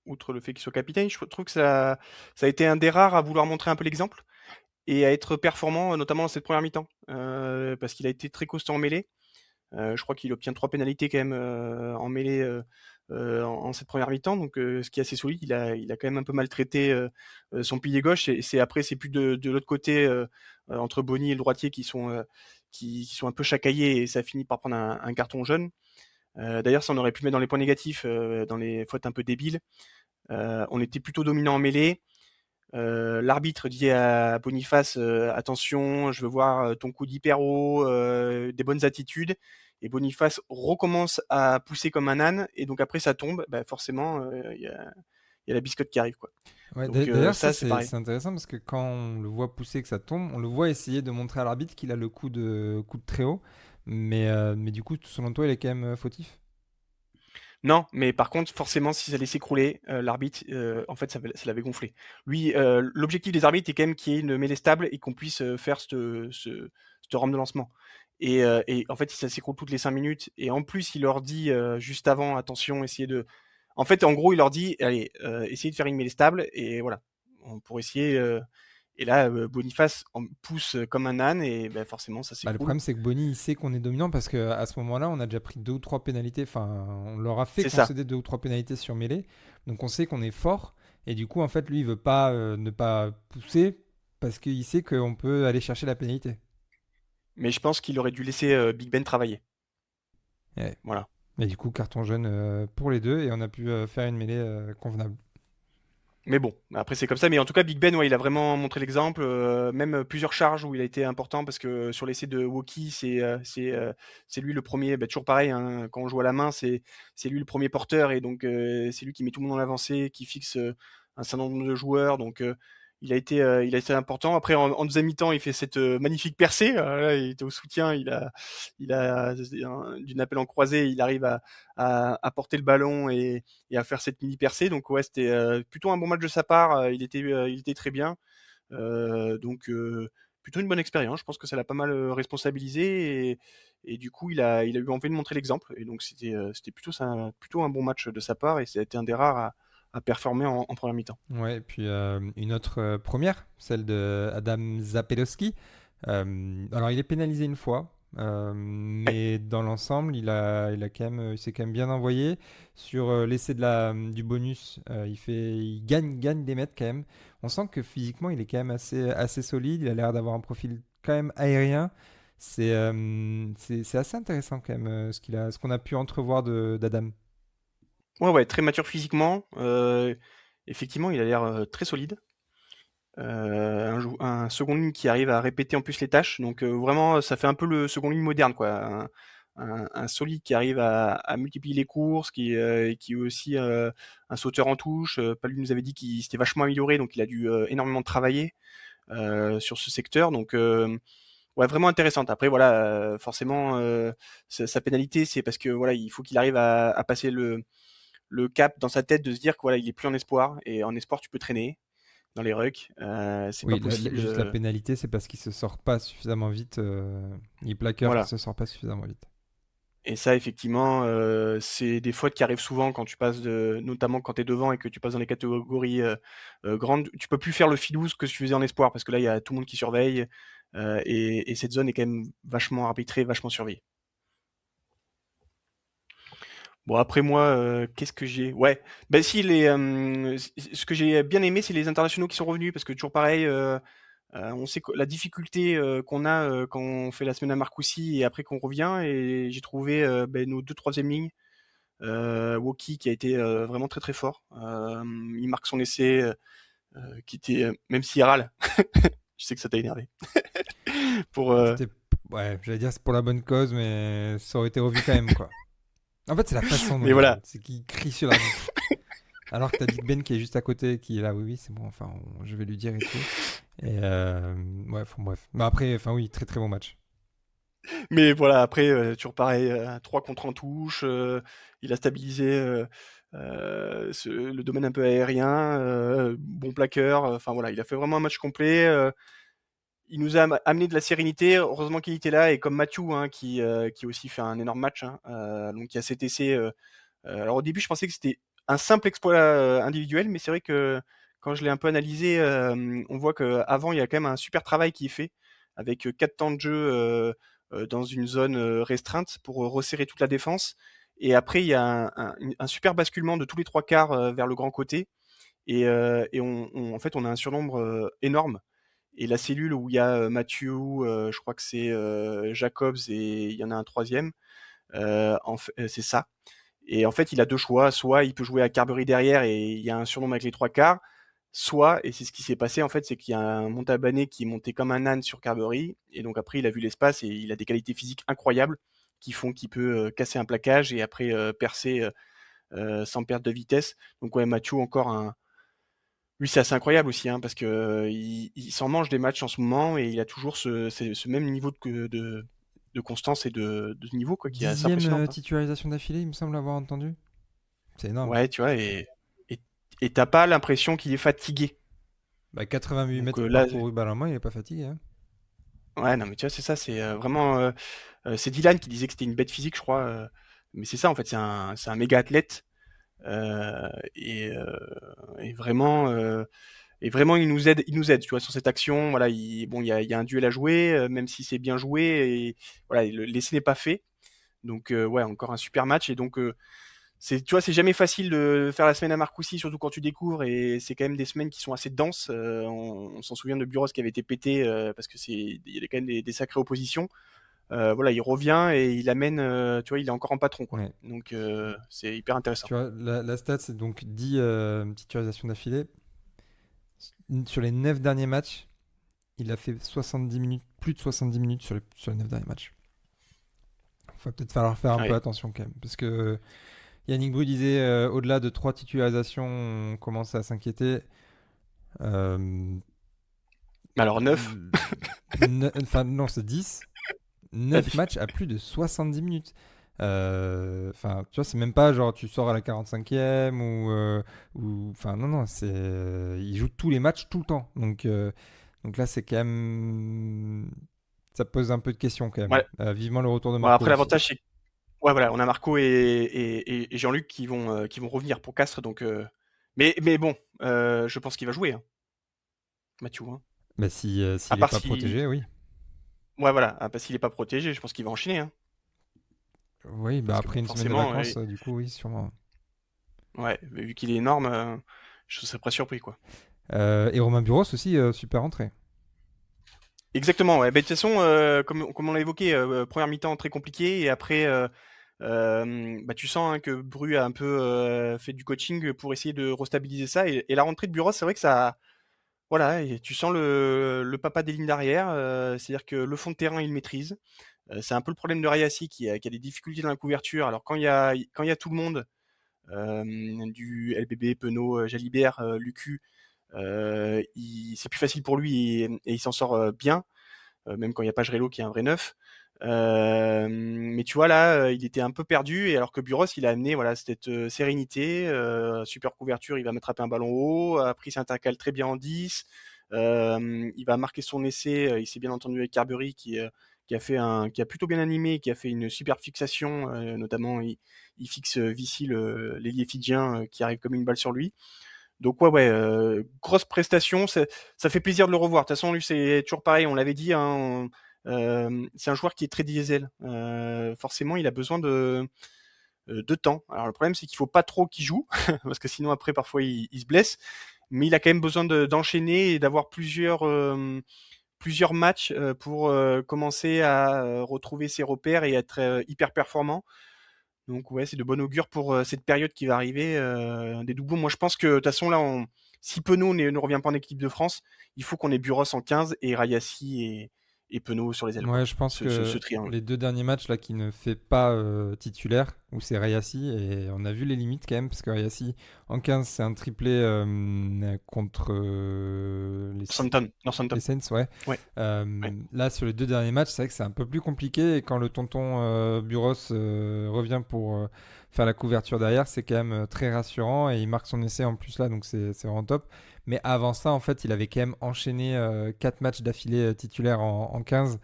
outre le fait qu'il soit capitaine, je trouve que ça a été un des rares à vouloir montrer un peu l'exemple et à être performant, notamment dans cette première mi-temps, parce qu'il a été très costaud en mêlée. Je crois qu'il obtient 3 pénalités quand même en mêlée en cette première mi-temps, donc ce qui est assez solide. Il a quand même un peu maltraité son pilier gauche. Et c'est plus de l'autre côté entre Bonny et le droitier qui sont un peu chacaillés et ça finit par prendre un carton jaune. D'ailleurs, ça on aurait pu mettre dans les points négatifs, dans les fautes un peu débiles. On était plutôt dominant en mêlée. L'arbitre dit à Boniface attention, je veux voir ton coup d'hyper haut, des bonnes attitudes. Et Boniface recommence à pousser comme un âne, et donc après ça tombe. Bah forcément, il y a la biscotte qui arrive, quoi. Ouais, Donc d'ailleurs, ça, ça, c'est pareil. c'est intéressant parce que quand on le voit pousser, que ça tombe, on le voit essayer de montrer à l'arbitre qu'il a le coup de très haut. Mais du coup, selon toi, il est quand même fautif. Non, mais par contre, forcément, si ça allait s'écrouler, l'arbitre, en fait, ça l'avait gonflé. Lui, l'objectif des arbitres est quand même qu'il y ait une mêlée stable et qu'on puisse faire cette rampe de lancement. Et en fait, si ça s'écroule toutes les 5 minutes, et en plus, il leur dit juste avant, attention, essayez de. En fait, en gros, il leur dit, allez, essayez de faire une mêlée stable, et voilà. Pour essayer. Et là, Boniface en pousse comme un âne et ben, forcément, ça Bah, le s'écroule. problème, c'est que Bonny, il sait qu'on est dominant parce qu'à ce moment-là, on a déjà pris 2 ou 3 pénalités. Enfin, on leur a fait C'est ça. concéder 2 ou 3 pénalités sur mêlée. Donc, on sait qu'on est fort. Et du coup, en fait, lui, il veut pas ne pas pousser parce qu'il sait qu'on peut aller chercher la pénalité. Mais je pense qu'il aurait dû laisser Big Ben travailler. Ouais. Voilà. Et du coup, carton jaune pour les deux. Et on a pu faire une mêlée convenable. Mais bon, après c'est comme ça. Mais en tout cas, Big Ben, ouais, il a vraiment montré l'exemple. Même plusieurs charges où il a été important parce que sur l'essai de Woki, c'est lui le premier. Bah, toujours pareil, hein, quand on joue à la main, c'est lui le premier porteur et donc c'est lui qui met tout le monde en avancée, qui fixe un certain nombre de joueurs. Donc il a été important. Après, en deuxième mi-temps, il fait cette magnifique percée. Là, il était au soutien, d'une appel en croisé, il arrive à porter le ballon et à faire cette mini percée. Donc ouais, c'était plutôt un bon match de sa part. Il était très bien. Donc plutôt une bonne expérience. Je pense que ça l'a pas mal responsabilisé et du coup il a eu envie de montrer l'exemple. Et donc c'était plutôt un bon match de sa part et c'était un des rares à performer en première mi-temps. Ouais, et puis une autre première, celle de Adam Zapelowski. Alors, il est pénalisé une fois, Ouais, mais dans l'ensemble, il s'est quand même bien envoyé. Sur l'essai du bonus, il gagne des mètres quand même. On sent que physiquement, il est quand même assez solide. Il a l'air d'avoir un profil quand même aérien. C'est assez intéressant quand même ce qu'on a pu entrevoir d'Adam. ouais, ouais, très mature physiquement. Effectivement, il a l'air très solide. Un second ligne qui arrive à répéter en plus les tâches. Donc vraiment, ça fait un peu le second ligne moderne, quoi. Un solide qui arrive à multiplier les courses, qui est aussi un sauteur en touche. Palu nous avait dit qu'il s'était vachement amélioré, donc il a dû énormément travailler sur ce secteur. Donc ouais, vraiment intéressante. Après voilà, forcément, sa pénalité, c'est parce que voilà, il faut qu'il arrive à passer le cap dans sa tête de se dire que voilà, il est plus en espoir et en espoir tu peux traîner dans les rucks. C'est pas Oui, possible. juste la pénalité, c'est parce qu'il se sort pas suffisamment vite. Il plaqueur qui Voilà. se sort pas suffisamment vite. Et ça, effectivement, c'est des fautes qui arrivent souvent quand tu passes notamment quand tu es devant et que tu passes dans les catégories grandes. Tu peux plus faire le filou ce que tu faisais en espoir parce que là, il y a tout le monde qui surveille et cette zone est quand même vachement arbitrée, vachement surveillée. Bon, après moi, qu'est-ce que j'ai? Ouais, bah si ce que j'ai bien aimé, c'est les internationaux qui sont revenus parce que toujours pareil. On sait que la difficulté qu'on a quand on fait la semaine à Marcoussis et après qu'on revient, et j'ai trouvé ben, nos deux troisième lignes. Woki qui a été vraiment très très fort. Il marque son essai qui était, même s'il râle, je sais que ça t'a énervé. Pour, C'était, ouais, j'allais dire c'est pour la bonne cause, mais ça aurait été revu quand même, quoi. En fait, c'est la façon dont Mais il voilà. râle. C'est qu'il crie sur l'arbitre. Alors que t'as Big Ben qui est juste à côté, qui est là, oui, oui, c'est bon, enfin, je vais lui dire et tout. Et ouais, enfin, bref. Mais après, enfin, oui, très très bon match. Mais voilà, après, toujours pareil, 3 contre en touche. Il a stabilisé le domaine un peu aérien. Bon plaqueur. Enfin voilà, il a fait vraiment un match complet. Il nous a amené de la sérénité. Heureusement qu'il était là. Et comme Mathieu, hein, qui aussi fait un énorme match. Hein, donc il y a cet essai. Alors au début, je pensais que c'était un simple exploit individuel, mais c'est vrai que quand je l'ai un peu analysé, on voit qu'avant, il y a quand même un super travail qui est fait avec 4 temps de jeu dans une zone restreinte pour resserrer toute la défense. Et après, il y a un super basculement de tous les trois quarts vers le grand côté. Et en fait, on a un surnombre énorme. Et la cellule où il y a Mathieu, je crois que c'est Jacobs et il y en a un troisième, c'est ça. Et en fait, il a deux choix. Soit il peut jouer à Carberry derrière et il y a un surnombre avec les trois quarts. Soit, et c'est ce qui s'est passé en fait, c'est qu'il y a un Montabané qui est monté comme un âne sur Carberry. Et donc après, il a vu l'espace et il a des qualités physiques incroyables qui font qu'il peut casser un plaquage et après percer sans perte de vitesse. Donc ouais, Mathieu encore un. Lui, c'est assez incroyable aussi, hein, parce que il s'en mange des matchs en ce moment et il a toujours ce même niveau de constance et de niveau quoi, qui est assez Dixième impressionnant, quoi. titularisation d'affilée, il me semble avoir entendu. C'est énorme. Ouais, tu vois, et, et t'as pas l'impression qu'il est fatigué. Bah, 88 Donc mètres là, parcourus balle en main, il est pas fatigué, hein. ouais, non, mais tu vois, c'est ça, c'est vraiment. C'est Dylan qui disait que c'était une bête physique, je crois. Mais c'est ça, en fait, c'est un méga athlète. Et vraiment. Et vraiment, il nous aide, tu vois, sur cette action. Voilà, bon, il y a un duel à jouer, même si c'est bien joué, et voilà, l'essai n'est pas fait. Donc, ouais, encore un super match. Et donc, tu vois, c'est jamais facile de faire la semaine à Marcoussis, surtout quand tu découvres, et c'est quand même des semaines qui sont assez denses. On s'en souvient de Buros qui avait été pété, parce que il y a quand même des sacrées oppositions. Voilà, il revient et il amène, tu vois, il est encore en patron, quoi. Ouais. Donc, c'est hyper intéressant. Tu vois, la stat, c'est donc 10 titularisations d'affilée. Sur les 9 derniers matchs, il a fait 70 minutes, plus de 70 minutes sur les 9 derniers matchs. Il va peut-être falloir faire un peu Ouais. attention quand même. Parce que Yannick Bru disait au-delà de 3 titularisations, on commence à s'inquiéter. Euh, Mais alors, 9. Enfin, non, c'est 10. 9 matchs à plus de 70 minutes. Enfin, tu vois, c'est même pas genre tu sors à la 45e enfin, non, non, il joue tous les matchs tout le temps. Donc là, c'est quand même, ça pose un peu de questions quand même. Ouais. Vivement le retour de Bon, Marco après, aussi. l'avantage, c'est ouais, voilà, on a Marco et Jean-Luc qui vont revenir pour Castres. Donc, mais bon, je pense qu'il va jouer, hein, Mathieu, hein. Bah, À s'il est part pas si, protégé, oui. ouais, voilà, parce qu'il est pas protégé, je pense qu'il va enchaîner, hein. Oui, bah Parce que après bon, une semaine de forcément, vacances, du coup, oui, sûrement. ouais, vu qu'il est énorme, je serais pas surpris, quoi. Et Romain Buros aussi, super entrée. Exactement, ouais. Bah, de toute façon, comme on l'a évoqué, première mi-temps très compliquée, et après, bah, tu sens, hein, que Bru a un peu fait du coaching pour essayer de restabiliser ça. Et la rentrée de Buros, c'est vrai que ça, voilà, et tu sens le papa des lignes d'arrière. C'est-à-dire que le fond de terrain, il maîtrise. C'est un peu le problème de Rayassi qui a des difficultés dans la couverture. Alors quand il y a tout le monde, du LBB, Penaud, Jalibert, Lucu, c'est plus facile pour lui, et il s'en sort bien, même quand il n'y a pas Jrelo qui est un vrai neuf. Mais tu vois là, il était un peu perdu, et alors que Buros, il a amené, voilà, cette sérénité, super couverture, il va m'attraper un ballon haut, après il s'intercale très bien en 10, il va marquer son essai, il s'est bien entendu avec Carberry qui a plutôt bien animé, qui a fait une super fixation, notamment il fixe Vici, l'ailier fidjien, qui arrive comme une balle sur lui. Donc ouais, ouais, grosse prestation, ça fait plaisir de le revoir. De toute façon, lui, c'est toujours pareil, on l'avait dit, hein, c'est un joueur qui est très diesel. Forcément, il a besoin de temps. Alors le problème, c'est qu'il faut pas trop qu'il joue, parce que sinon après, parfois, il se blesse. Mais il a quand même besoin d'enchaîner et d'avoir plusieurs matchs, pour commencer à retrouver ses repères et être hyper performant. Donc ouais, c'est de bon augure pour cette période qui va arriver, des doublons. Moi, je pense que de toute façon là, si Penaud ne revient pas en équipe de France, il faut qu'on ait Buros en 15 et Rayassi et Penaud sur les ailes, quoi. Ouais, je pense Ce que triangle. les 2 derniers matchs là qui ne fait pas titulaire, où c'est Rayassi, et on a vu les limites quand même, parce que Rayassi en 15 c'est un triplé contre Northampton, les Northampton. Saints, ouais. Ouais, ouais. Là sur les 2 derniers matchs, c'est vrai que c'est un peu plus compliqué, et quand le tonton Buros revient pour faire la couverture derrière, c'est quand même très rassurant, et il marque son essai en plus là, donc c'est vraiment top. Mais avant ça, en fait, il avait quand même enchaîné 4 matchs d'affilée titulaires en 15,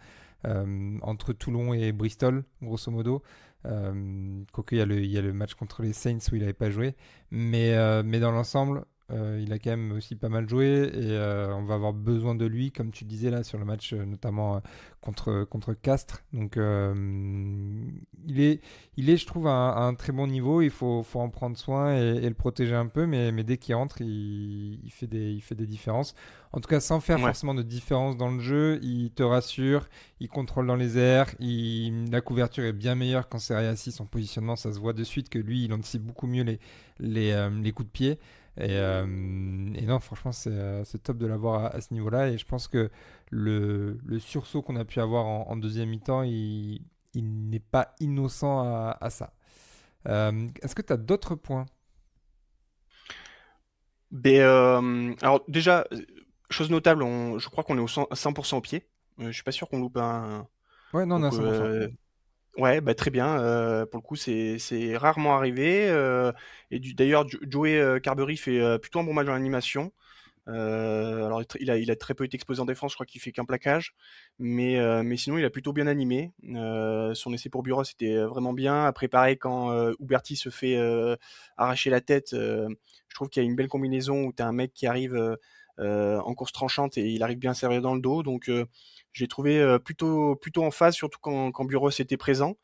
entre Toulon et Bristol, grosso modo. Quoique il y a le match contre les Saints où il n'avait pas joué. Mais dans l'ensemble, il a quand même aussi pas mal joué, et on va avoir besoin de lui, comme tu disais là, sur le match notamment contre Castres. Donc il est, je trouve, à un très bon niveau. Il faut en prendre soin et le protéger un peu, mais dès qu'il rentre, il fait des différences. En tout cas, sans faire Ouais. forcément de différence dans le jeu, il te rassure, il contrôle dans les airs, la couverture est bien meilleure quand c'est Rayassi. Son positionnement, ça se voit de suite que lui, il anticipe beaucoup mieux les coups de pied. Et non, franchement, c'est top de l'avoir à ce niveau-là. Et je pense que le sursaut qu'on a pu avoir en deuxième mi-temps, il n'est pas innocent à ça. Est-ce que tu as d'autres points? Alors déjà, chose notable, je crois qu'on est à 100% au pied. Je suis pas sûr qu'on loupe un. Ouais, non, on est à Donc 100%. ouais, bah très bien. Pour le coup, c'est rarement arrivé. Et d'ailleurs, Joey Carberry fait plutôt un bon match dans l'animation. Alors il a très peu été exposé en défense, je crois qu'il fait qu'un plaquage, mais sinon il a plutôt bien animé. Son essai pour Bureau c'était vraiment bien. Après pareil, quand Huberti se fait arracher la tête, je trouve qu'il y a une belle combinaison où tu as un mec qui arrive en course tranchante et il arrive bien à servir dans le dos. Donc je l'ai trouvé plutôt en phase, surtout quand Buros était présent.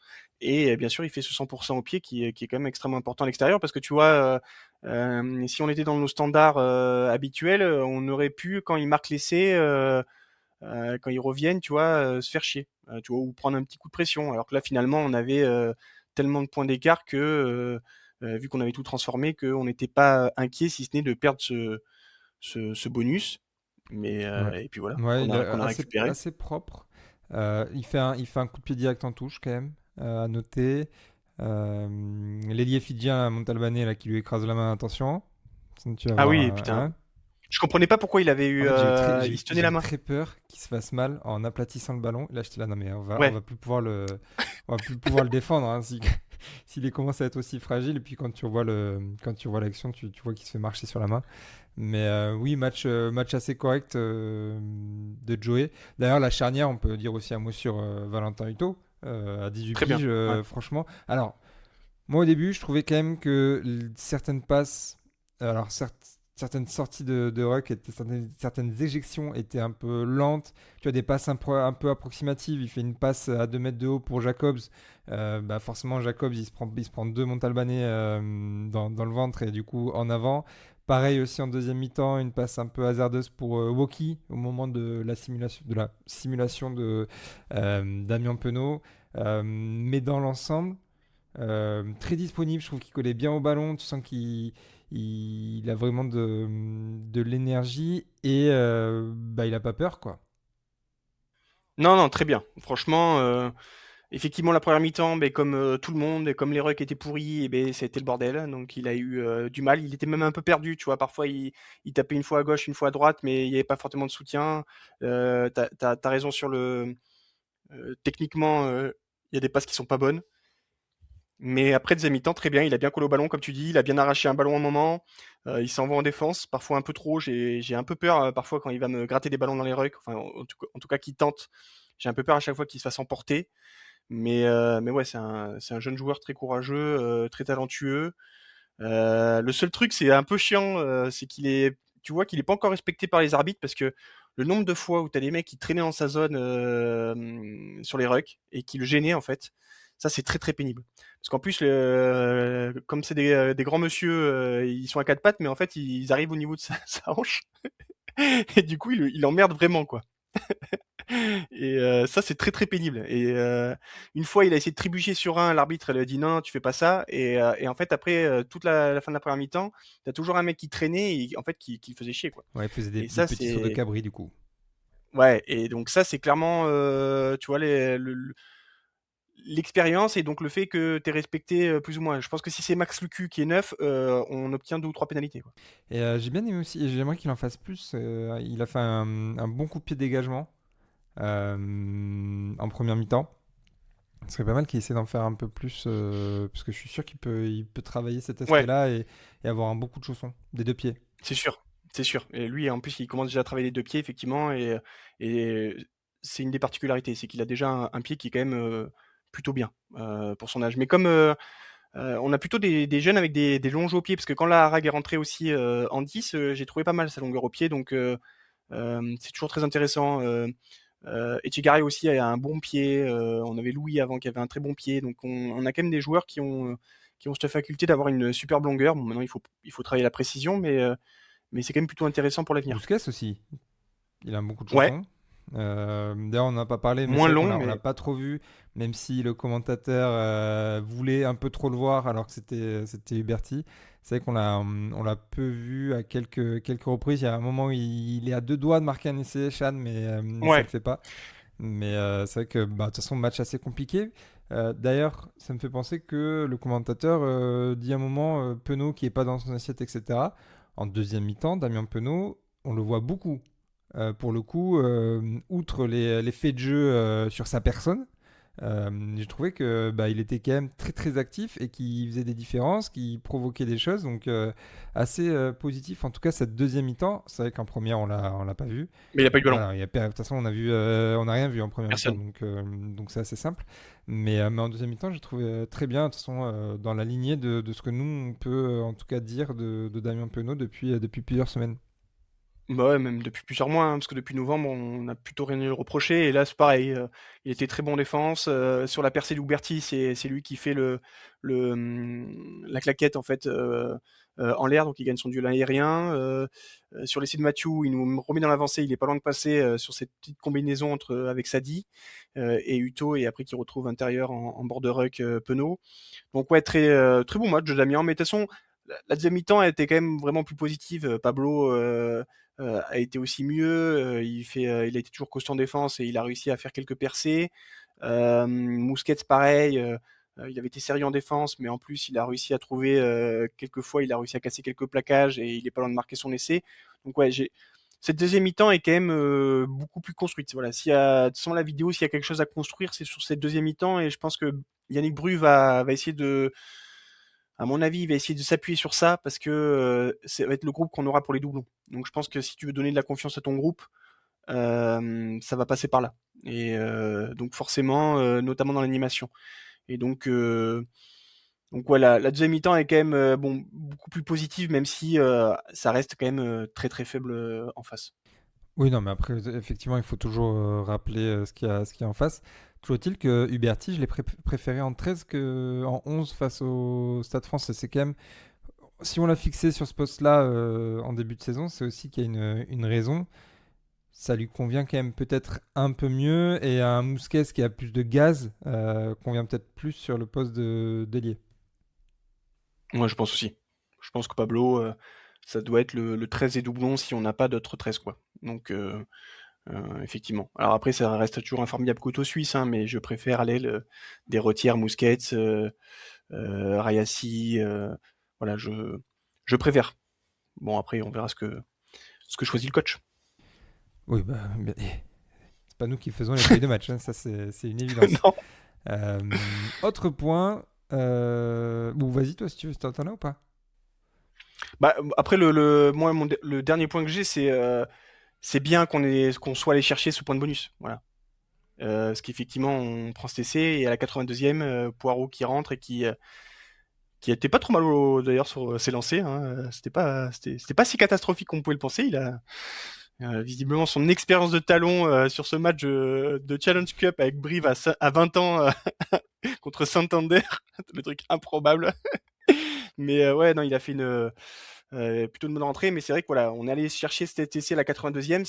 Et bien sûr, il fait ce 100% au pied qui est quand même extrêmement important à l'extérieur parce que tu vois, si on était dans nos standards habituels, on aurait pu, quand il marque l'essai, quand ils reviennent, tu vois, se faire chier, tu vois, ou prendre un petit coup de pression. Alors que là, finalement, on avait tellement de points d'écart que, vu qu'on avait tout transformé, qu'on n'était pas inquiet, si ce n'est de perdre ce bonus. Mais Ouais. et puis voilà, Ouais, il est qu'on a récupéré. assez propre. Il fait un coup de pied direct en touche quand même, à noter. L'ailier fidjien Montalbanais là, qui lui écrase la main, attention. Sinon, tu vas Ah voir. oui, putain. Hein. Je comprenais pas pourquoi il avait En eu, fait, il se tenait j'ai la eu main. très peur qu'il se fasse mal en aplatissant le ballon. Là, j'étais là, non mais on Ouais. va plus pouvoir on va plus pouvoir le défendre hein, si, s'il commence à être aussi fragile. Et puis quand tu vois l'action, tu vois qu'il se fait marcher sur la main. Mais oui, match assez correct de Joey. D'ailleurs, la charnière, on peut dire aussi un mot sur Valentin Huto, à 18 Très bien. piges, Ouais. franchement. Alors, moi, au début, je trouvais quand même que certaines passes, alors certaines sorties de ruck, certaines éjections étaient un peu lentes. Tu as des passes un peu approximatives. Il fait une passe à 2 mètres de haut pour Jacobs. Bah forcément, Jacobs, il se prend deux Montalbanais dans le ventre et du coup en avant. Pareil aussi en deuxième mi-temps, une passe un peu hasardeuse pour Woki au moment de la simulation de Damien Penaud. Mais dans l'ensemble, très disponible, je trouve qu'il collait bien au ballon, tu sens il a vraiment de l'énergie et bah, il a pas peur quoi. Non, non, très bien. Franchement, effectivement, la première mi-temps, ben, comme tout le monde, et comme les rucks étaient pourris, et ben, c'était le bordel. Donc il a eu du mal. Il était même un peu perdu, tu vois. Parfois, il tapait une fois à gauche, une fois à droite, mais il n'y avait pas forcément de soutien. T'as raison sur techniquement, il y a des passes qui sont pas bonnes. Mais après, deuxième mi-temps, très bien. Il a bien collé au ballon, comme tu dis. Il a bien arraché un ballon à un moment. Il s'en va en défense, parfois un peu trop. J'ai un peu peur parfois quand il va me gratter des ballons dans les rucks. Enfin, en tout cas, qu'il tente. J'ai un peu peur à chaque fois qu'il se fasse emporter. Mais ouais, c'est un jeune joueur très courageux, très talentueux. Le seul truc, c'est un peu chiant, c'est tu vois qu'il est pas encore respecté par les arbitres parce que le nombre de fois où t'as des mecs qui traînaient dans sa zone sur les rucks et qui le gênaient en fait, ça c'est très très pénible. Parce qu'en plus, comme c'est des grands monsieur, ils sont à quatre pattes, mais en fait ils arrivent au niveau de sa hanche et du coup il emmerde vraiment quoi. Et ça, c'est très très pénible. Et une fois, il a essayé de trébucher sur un, l'arbitre elle a dit non, non, tu fais pas ça. Et en fait, après toute la fin de la première mi-temps, t'as toujours un mec qui traînait et en fait qui le faisait chier quoi. Ouais, il faisait Et des ça, petits sauts de c'est cabri du coup. ouais. Et donc ça, c'est clairement, tu vois, l'expérience et donc le fait que t'es respecté plus ou moins. Je pense que si c'est Max Lucu qui est neuf, on obtient deux ou trois pénalités quoi. Et j'ai bien aimé aussi, et j'aimerais qu'il en fasse plus. Il a fait un bon coup de pied de dégagement en première mi-temps. Ce serait pas mal qu'il essaie d'en faire un peu plus, parce que je suis sûr il peut travailler cet Ouais, aspect-là et avoir un bon coup de chausson, des deux pieds. c'est sûr, c'est sûr. Et lui, en plus, il commence déjà à travailler les deux pieds, effectivement, et c'est une des particularités, c'est qu'il a déjà un pied qui est quand même plutôt bien pour son âge. Mais comme on a plutôt des jeunes avec des longes au pied, parce que quand la Harag est rentrée aussi en 10, j'ai trouvé pas mal sa longueur au pied, donc c'est toujours très intéressant. Etchegaray aussi a un bon pied. On avait Louis avant qui avait un très bon pied, donc on a quand même des joueurs qui ont cette faculté d'avoir une superbe longueur. Bon, maintenant il faut travailler la précision, mais c'est quand même plutôt intéressant pour l'avenir. Bousquet aussi, il a un bon coup de Ouais, chausson. D'ailleurs, on n'en a pas parlé, mais c'est moins vrai long, on l'a mais pas trop vu, même si le commentateur voulait un peu trop le voir alors que c'était Huberti. C'est vrai on l'a peu vu à quelques reprises. Il y a un moment où il est à deux doigts de marquer un essai, Chan, mais ça ouais, le fait pas. Mais c'est vrai que bah, de toute façon, match assez compliqué. D'ailleurs, ça me fait penser que le commentateur dit à un moment Penaud qui est pas dans son assiette, etc. En deuxième mi-temps, Damien Penaud, on le voit beaucoup. Pour le coup, outre les faits de jeu sur sa personne, j'ai trouvé que bah, il était quand même très très actif et qu'il faisait des différences, qu'il provoquait des choses, donc assez positif. En tout cas, cette deuxième mi-temps, c'est vrai qu'en première on l'a pas vu. mais il n'a pas eu de ballon. Voilà, de toute façon on n'a rien vu en première mi-temps, Personne. donc c'est assez simple. Mais en deuxième mi-temps, j'ai trouvé très bien, de toute façon dans la lignée de ce que nous on peut en tout cas dire de Damien Penaud depuis plusieurs semaines. Bah ouais, même depuis plusieurs mois, hein, parce que depuis novembre, on a plutôt rien à lui reprocher. Et là, c'est pareil. Il était très bon en défense. Sur la percée d'Uberti, c'est lui qui fait la claquette en fait en l'air, donc il gagne son duel aérien. Sur l'essai de Mathieu, il nous remet dans l'avancée. Il est pas loin de passer sur cette petite combinaison avec Sadi et Uto, et après qui retrouve intérieur en bord de ruck Penaud. Donc ouais, très bon match de Damien. Mais de toute façon, la deuxième mi-temps a été quand même vraiment plus positive. Pablo a été aussi mieux. Il a été toujours costaud en défense et il a réussi à faire quelques percées. Mousquet, pareil. Il avait été sérieux en défense, mais en plus, il a réussi à trouver quelques fois, il a réussi à casser quelques plaquages et il est pas loin de marquer son essai. Donc ouais, cette deuxième mi-temps est quand même beaucoup plus construite. Voilà, sans la vidéo, s'il y a quelque chose à construire, c'est sur cette deuxième mi-temps, et je pense que Yannick Bru va essayer à mon avis, il va essayer de s'appuyer sur ça parce que ça va être le groupe qu'on aura pour les doublons. Donc je pense que si tu veux donner de la confiance à ton groupe, ça va passer par là. Et donc forcément, notamment dans l'animation. Et donc voilà, la deuxième mi-temps est quand même bon, beaucoup plus positive, même si ça reste quand même très très faible en face. Oui, non, mais après, effectivement, il faut toujours rappeler ce qu'il y a en face. Toujours est-il que Huberti, je l'ai préféré en 13 qu'en 11 face au Stade français. C'est quand même, si on l'a fixé sur ce poste-là en début de saison, c'est aussi qu'il y a une raison. Ça lui convient quand même peut-être un peu mieux, et un Mousquet qui a plus de gaz convient peut-être plus sur le poste d'ailier. Moi, je pense aussi. Je pense que Pablo, ça doit être le 13 et doublon si on n'a pas d'autres 13, quoi. Donc, effectivement. Alors après, ça reste toujours un formidable couteau suisse, hein, mais je préfère aller des retières Mousquet, Rayassi, voilà, je préfère. Bon, après, on verra ce que choisit le coach. Oui, bah, c'est pas nous qui faisons les feuilles de match, hein, ça c'est une évidence. Non. Autre point, bon, vas-y, toi, si tu veux, t'en as ou pas? Bah, après, moi, le dernier point que j'ai, c'est bien qu'on soit allé chercher ce point de bonus. Voilà. Parce qu'effectivement, on prend cet essai et à la 82e, Poirot qui rentre et qui était pas trop mal d'ailleurs sur ses lancers. Hein. C'était pas si catastrophique qu'on pouvait le penser. Il a visiblement son expérience de talon sur ce match de Challenge Cup avec Brive à 20 ans contre Santander, le truc improbable. Mais ouais, non, il a fait plutôt une bonne rentrée, mais c'est vrai que voilà, on est allé chercher cet essai à la 82e,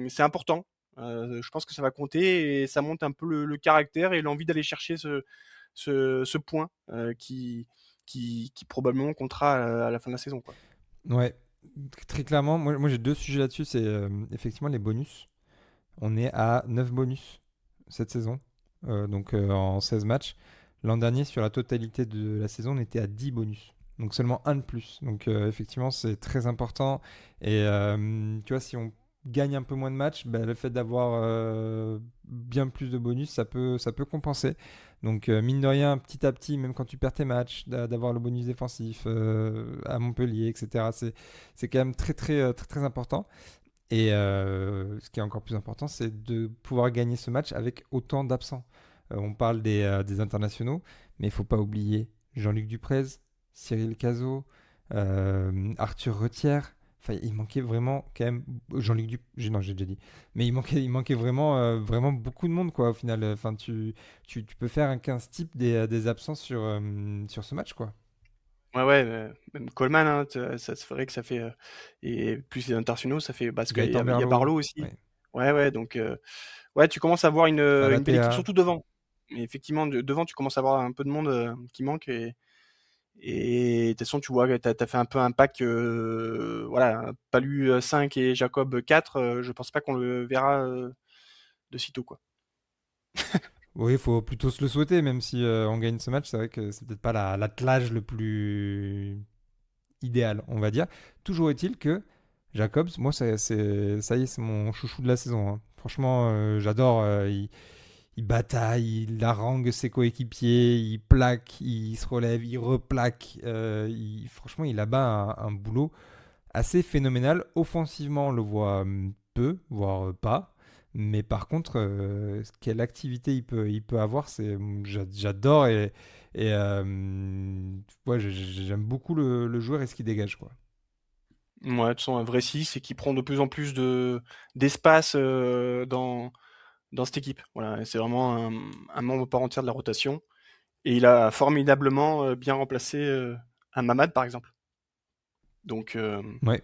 c'est important. Je pense que ça va compter et ça monte un peu le caractère et l'envie d'aller chercher ce point qui probablement comptera à la fin de la saison, quoi. Ouais, très clairement, moi j'ai deux sujets là-dessus, c'est effectivement les bonus. On est à 9 bonus cette saison, donc en 16 matchs. L'an dernier, sur la totalité de la saison, on était à 10 bonus. Donc seulement un de plus. Donc effectivement, c'est très important. Et tu vois, si on gagne un peu moins de matchs, bah, le fait d'avoir bien plus de bonus, ça peut compenser. Donc mine de rien, petit à petit, même quand tu perds tes matchs, d'avoir le bonus défensif à Montpellier, etc. C'est quand même très très très très important. Et ce qui est encore plus important, c'est de pouvoir gagner ce match avec autant d'absents. On parle des internationaux, mais il ne faut pas oublier Jean-Luc Duprez, Cyril Cazot, Arthur Retière. Enfin, il manquait vraiment quand même Jean-Luc non, j'ai déjà dit. Mais il manquait vraiment, vraiment beaucoup de monde, quoi, au final. Enfin, tu peux faire un 15 type des absents sur ce match, quoi. Ouais, ouais, même Coleman, hein, ça se ferait que ça fait et plus les internationaux, ça fait parce qu'il Gaëtan y a Berlot, Barlow aussi. ouais. Ouais, ouais, donc ouais, tu commences à avoir une belle équipe, Falatea. surtout devant. Mais effectivement, devant, tu commences à avoir un peu de monde qui manque et de toute façon, tu vois, t'as fait un peu un pack, voilà, Palu 5 et Jacob 4. Je pense pas qu'on le verra de sitôt, quoi. Oui, il faut plutôt se le souhaiter, même si on gagne ce match. C'est vrai que c'est peut-être pas l'attelage le plus idéal, on va dire. Toujours est-il que Jacobs, moi, ça y est, c'est mon chouchou de la saison, hein. Franchement, j'adore. Il bataille, il harangue ses coéquipiers, il plaque, il se relève, il replaque. Franchement, il abat un boulot assez phénoménal. Offensivement, on le voit peu, voire pas. Mais par contre, quelle activité il peut avoir, j'adore, et ouais, j'aime beaucoup le joueur et ce qu'il dégage, quoi. Ouais, de toute façon, un vrai 6 et qui prend de plus en plus d'espace dans cette équipe. Voilà, c'est vraiment un membre part entière de la rotation. Et il a formidablement bien remplacé un Mamad, par exemple. Donc, Ouais.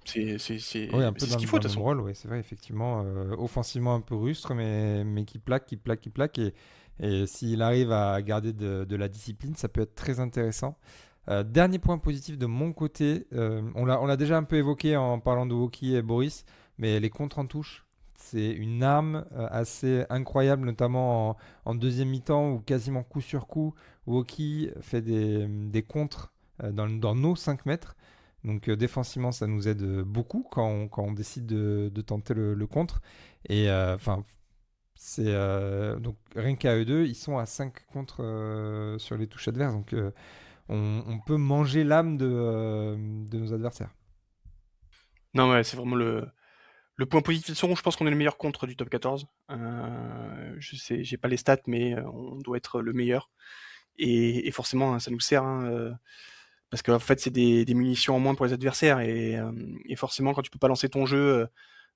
c'est Oui, un peu ce qu'il faut, dans de le toute même façon. rôle, ouais, c'est vrai, effectivement. Offensivement un peu rustre, mais qui plaque, qui plaque, qui plaque. Et s'il arrive à garder de la discipline, ça peut être très intéressant. Dernier point positif de mon côté, on l'a déjà un peu évoqué en parlant de Woki et Boris, mais les contres en touche, c'est une arme assez incroyable, notamment en deuxième mi-temps où quasiment coup sur coup, Woki fait des contres dans nos 5 mètres. Donc défensivement, ça nous aide beaucoup quand on décide de tenter le contre. Et enfin, donc rien qu'à eux deux, ils sont à 5 contre sur les touches adverses. Donc on peut manger l'âme de nos adversaires. Non, ouais, c'est vraiment le point positif. De toute façon, je pense qu'on est le meilleur contre du top 14. Je sais, j'ai pas les stats, mais on doit être le meilleur. Et forcément, hein, ça nous sert, hein, parce qu'en fait, c'est des munitions en moins pour les adversaires. Et forcément, quand tu peux pas lancer ton jeu,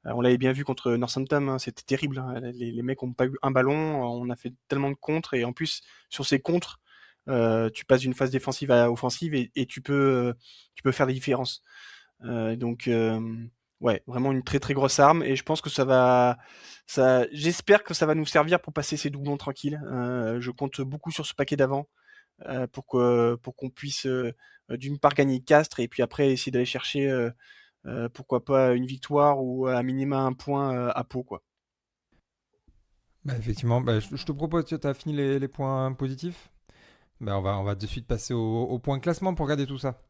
on l'avait bien vu contre Northampton, hein, c'était terrible, hein. Les mecs ont pas eu un ballon, on a fait tellement de contres. Et en plus, sur ces contres, tu passes d'une phase défensive à offensive et tu peux faire des différences. Donc, ouais, vraiment une très très grosse arme. Et je pense que j'espère que ça va nous servir pour passer ces doublons tranquilles. Je compte beaucoup sur ce paquet d'avant pour qu'on puisse d'une part gagner Castres et puis après essayer d'aller chercher pourquoi pas une victoire ou à minima un point à Pau, quoi. Bah, effectivement, bah, je te propose, tu as fini les points positifs. Bah, on va de suite passer au point classement pour regarder tout ça.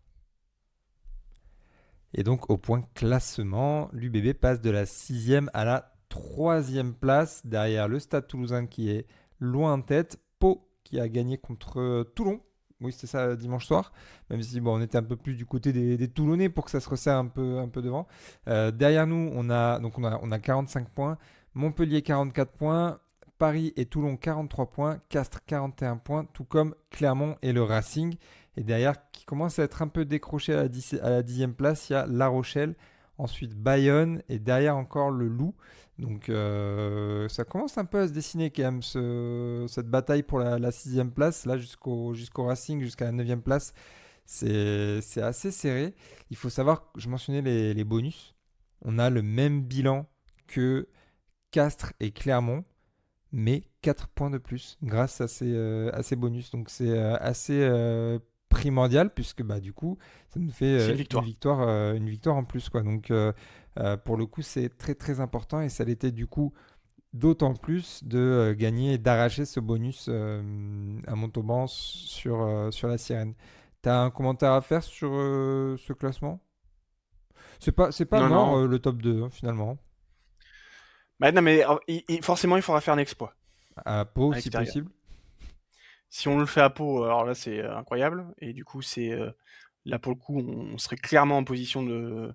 Et donc au point classement, l'UBB passe de la 6e à la 3e place, derrière le Stade Toulousain qui est loin en tête, Pau qui a gagné contre Toulon. Oui, c'était ça dimanche soir, même si bon, on était un peu plus du côté des Toulonnais pour que ça se resserre un peu devant. Derrière nous, on a 45 points, Montpellier 44 points, Paris et Toulon 43 points, Castres 41 points, tout comme Clermont et le Racing. Et derrière, qui commence à être un peu décroché à la 10e place, il y a La Rochelle, ensuite Bayonne et derrière encore le Loup. Donc ça commence un peu à se dessiner quand même cette bataille pour la 6e place, là jusqu'au Racing, jusqu'à la 9e place. C'est assez serré. Il faut savoir, je mentionnais les bonus. On a le même bilan que Castres et Clermont, mais 4 points de plus grâce à ces bonus. Donc c'est assez primordial puisque bah, du coup, ça nous fait C'est une victoire. une victoire en plus. Quoi. Donc pour le coup, c'est très très important et ça l'était du coup d'autant plus de gagner et d'arracher ce bonus à Montauban sur la Sirène. T'as un commentaire à faire sur ce classement? C'est pas Non, mort non. le top 2 hein, finalement. Bah, non, mais forcément, il faudra faire un exploit À Pau à si l'extérieur. possible. Si on le fait à Pau, alors là, c'est incroyable. Et du coup, là pour le coup, on serait clairement en position de.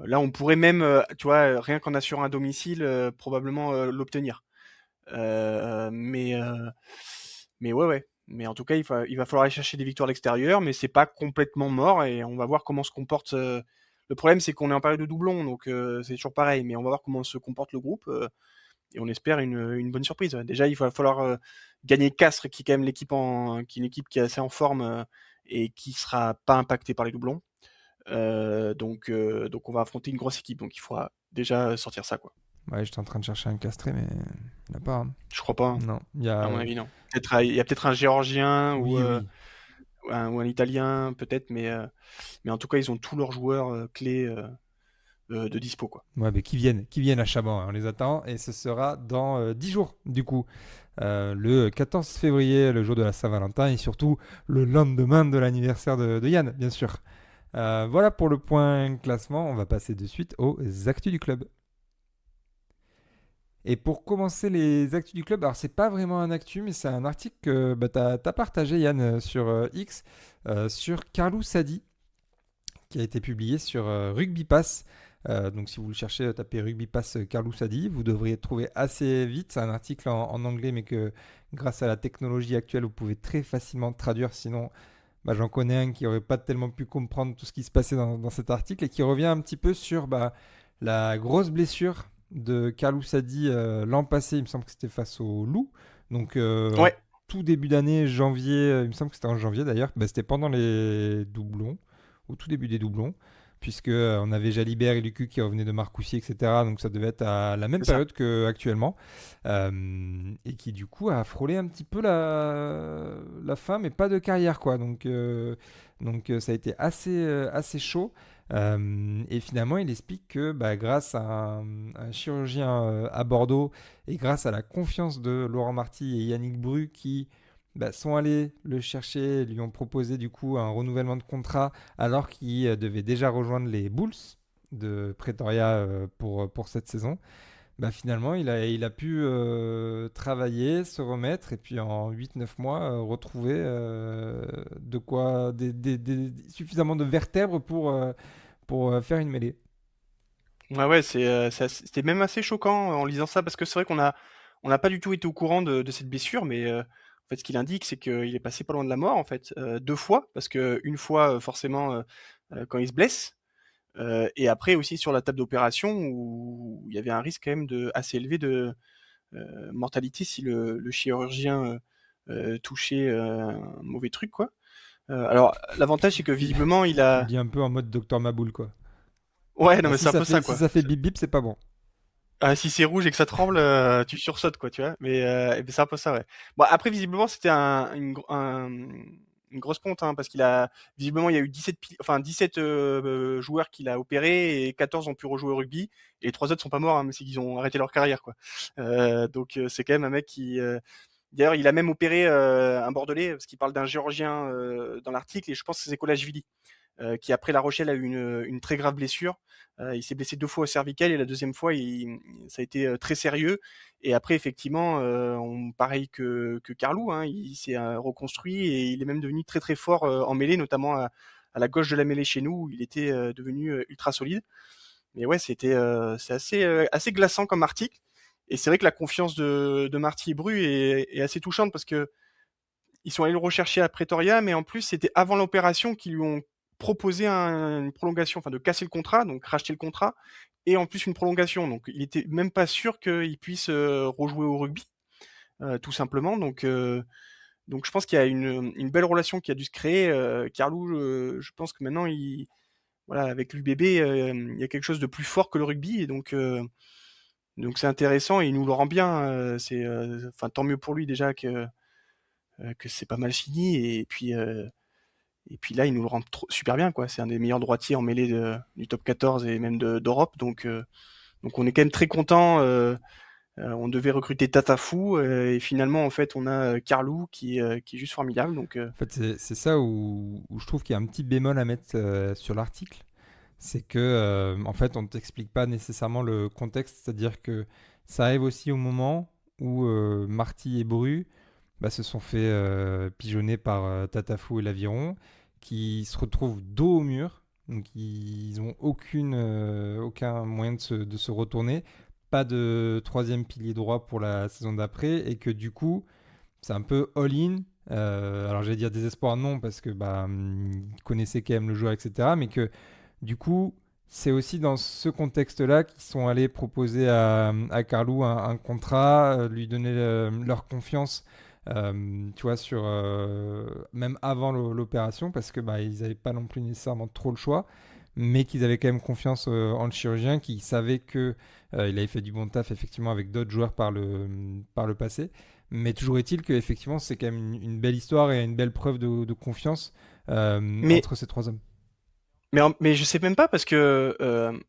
Là, on pourrait même, tu vois, rien qu'en assurant un domicile, probablement l'obtenir. Euh, mais, euh, mais ouais, ouais. Mais en tout cas, il va falloir aller chercher des victoires à l'extérieur, mais c'est pas complètement mort et on va voir comment se comporte. Le problème, c'est qu'on est en période de doublon, donc c'est toujours pareil. Mais on va voir comment se comporte le groupe et on espère une bonne surprise. Déjà, il va falloir gagner Castres, qui est quand même qui est une équipe qui est assez en forme et qui sera pas impactée par les doublons. Donc on va affronter une grosse équipe, donc il faudra déjà sortir ça, quoi. Ouais, j'étais en train de chercher un castré, mais il n'y en a pas. Hein. Je crois pas, hein. Non, il y À mon a. avis, non. Il y a peut-être un Géorgien Oui, oui. ou un Italien, peut-être, mais en tout cas, ils ont tous leurs joueurs clés de dispo, quoi. Ouais, mais qui viennent à Chaban, hein, on les attend, et ce sera dans 10 jours, du coup. Le 14 février, le jour de la Saint-Valentin, et surtout le lendemain de l'anniversaire de Yann, bien sûr. Voilà pour le point classement, on va passer de suite aux actus du club. Et pour commencer les actus du club, alors c'est pas vraiment un actu, mais c'est un article que bah, tu as partagé, Yann, sur X, sur Carlou Sadi, qui a été publié sur Rugby Pass. Donc si vous le cherchez, tapez Rugby Pass Carlou Sadi, vous devriez trouver assez vite. C'est un article en anglais, mais que grâce à la technologie actuelle, vous pouvez très facilement traduire. Sinon, j'en connais un qui aurait pas tellement pu comprendre tout ce qui se passait dans cet article et qui revient un petit peu sur la grosse blessure de Carlos Sadi l'an passé. Il me semble que c'était face au Loup. Donc, en Ouais, tout début d'année, janvier, il me semble que c'était en janvier d'ailleurs, c'était pendant les doublons, au tout début des doublons, puisque on avait Jalibert et Lucu qui revenaient de Marcoussis, etc. Donc ça devait être à la même c'est ça. période qu'actuellement. Et qui du coup a frôlé un petit peu la fin, mais pas de carrière, quoi. Donc ça a été assez chaud. Et finalement, il explique que grâce à un chirurgien à Bordeaux et grâce à la confiance de Laurent Marty et Yannick Bru qui sont allés le chercher, lui ont proposé du coup un renouvellement de contrat alors qu'il devait déjà rejoindre les Bulls de Pretoria pour cette saison. Finalement, il a pu travailler, se remettre et puis en 8-9 mois retrouver de quoi suffisamment de vertèbres pour faire une mêlée. Ouais, ouais, c'était même assez choquant en lisant ça parce que c'est vrai on n'a pas du tout été au courant de cette blessure, mais en fait, ce qu'il indique, c'est qu'il est passé pas loin de la mort en fait, deux fois, parce que une fois forcément quand il se blesse, et après aussi sur la table d'opération où il y avait un risque quand même assez élevé de mortalité si le chirurgien touchait un mauvais truc quoi. Alors l'avantage c'est que Tu, visiblement il tu le a dis un peu en mode Docteur Maboul, quoi. ouais non Ah, mais si c'est un ça peu ça fait, si quoi. ça fait bip bip, c'est pas bon. Ah, si c'est rouge et que ça tremble, tu sursautes quoi, tu vois? Mais c'est un peu ça, ouais. Bon après visiblement c'était une grosse ponte, hein, parce qu'il a visiblement il y a eu 17 joueurs qu'il a opérés et 14 ont pu rejouer au rugby et les 3 autres sont pas morts, hein, mais c'est qu'ils ont arrêté leur carrière quoi. Donc c'est quand même un mec qui d'ailleurs il a même opéré un Bordelais parce qu'il parle d'un Géorgien dans l'article et je pense que c'est Colashvili qui après La Rochelle a eu une très grave blessure. Il s'est blessé 2 fois au cervical et la deuxième fois, ça a été très sérieux. Et après, effectivement, pareil que Carlou, hein, il s'est reconstruit et il est même devenu très très fort en mêlée, notamment à la gauche de la mêlée chez nous, où il était devenu ultra solide. Mais ouais, c'est assez glaçant comme article. Et c'est vrai que la confiance de Marty et Bru est assez touchante parce que ils sont allés le rechercher à Pretoria, mais en plus, c'était avant l'opération qu'ils lui ont proposé une prolongation, enfin de casser le contrat, donc racheter le contrat, et en plus une prolongation. Donc il était même pas sûr qu'il puisse rejouer au rugby, tout simplement. Donc je pense qu'il y a une belle relation qui a dû se créer. Carlou, je pense que maintenant, voilà, avec l'UBB, il y a quelque chose de plus fort que le rugby, et donc c'est intéressant et il nous le rend bien. Enfin tant mieux pour lui déjà que c'est pas mal fini et puis là, il nous le rend super bien, quoi. C'est un des meilleurs droitiers en mêlée du top 14 et même d'Europe. Donc on est quand même très content. On devait recruter Tatafou et finalement, en fait, on a Carlou qui est juste formidable. En fait, c'est ça où je trouve qu'il y a un petit bémol à mettre sur l'article. C'est que, en fait, on ne t'explique pas nécessairement le contexte. C'est-à-dire que ça arrive aussi au moment où Marty et Bru se sont fait pigeonner par Tatafou et l'Aviron, qui se retrouvent dos au mur. Donc, ils n'ont aucun moyen de se retourner. Pas de troisième pilier droit pour la saison d'après. Et que du coup, c'est un peu all-in. Alors, j'allais dire désespoir, non, parce que ils connaissaient quand même le joueur, etc. Mais que du coup, c'est aussi dans ce contexte-là qu'ils sont allés proposer à Carlou un contrat, lui donner leur confiance, tu vois, même avant l'opération, parce que ils n'avaient pas non plus nécessairement trop le choix, mais qu'ils avaient quand même confiance en le chirurgien, qui savait que il avait fait du bon taf effectivement avec d'autres joueurs par le passé. Mais toujours est-il que effectivement, c'est quand même une belle histoire et une belle preuve de confiance mais entre ces trois hommes. mais je sais même pas parce que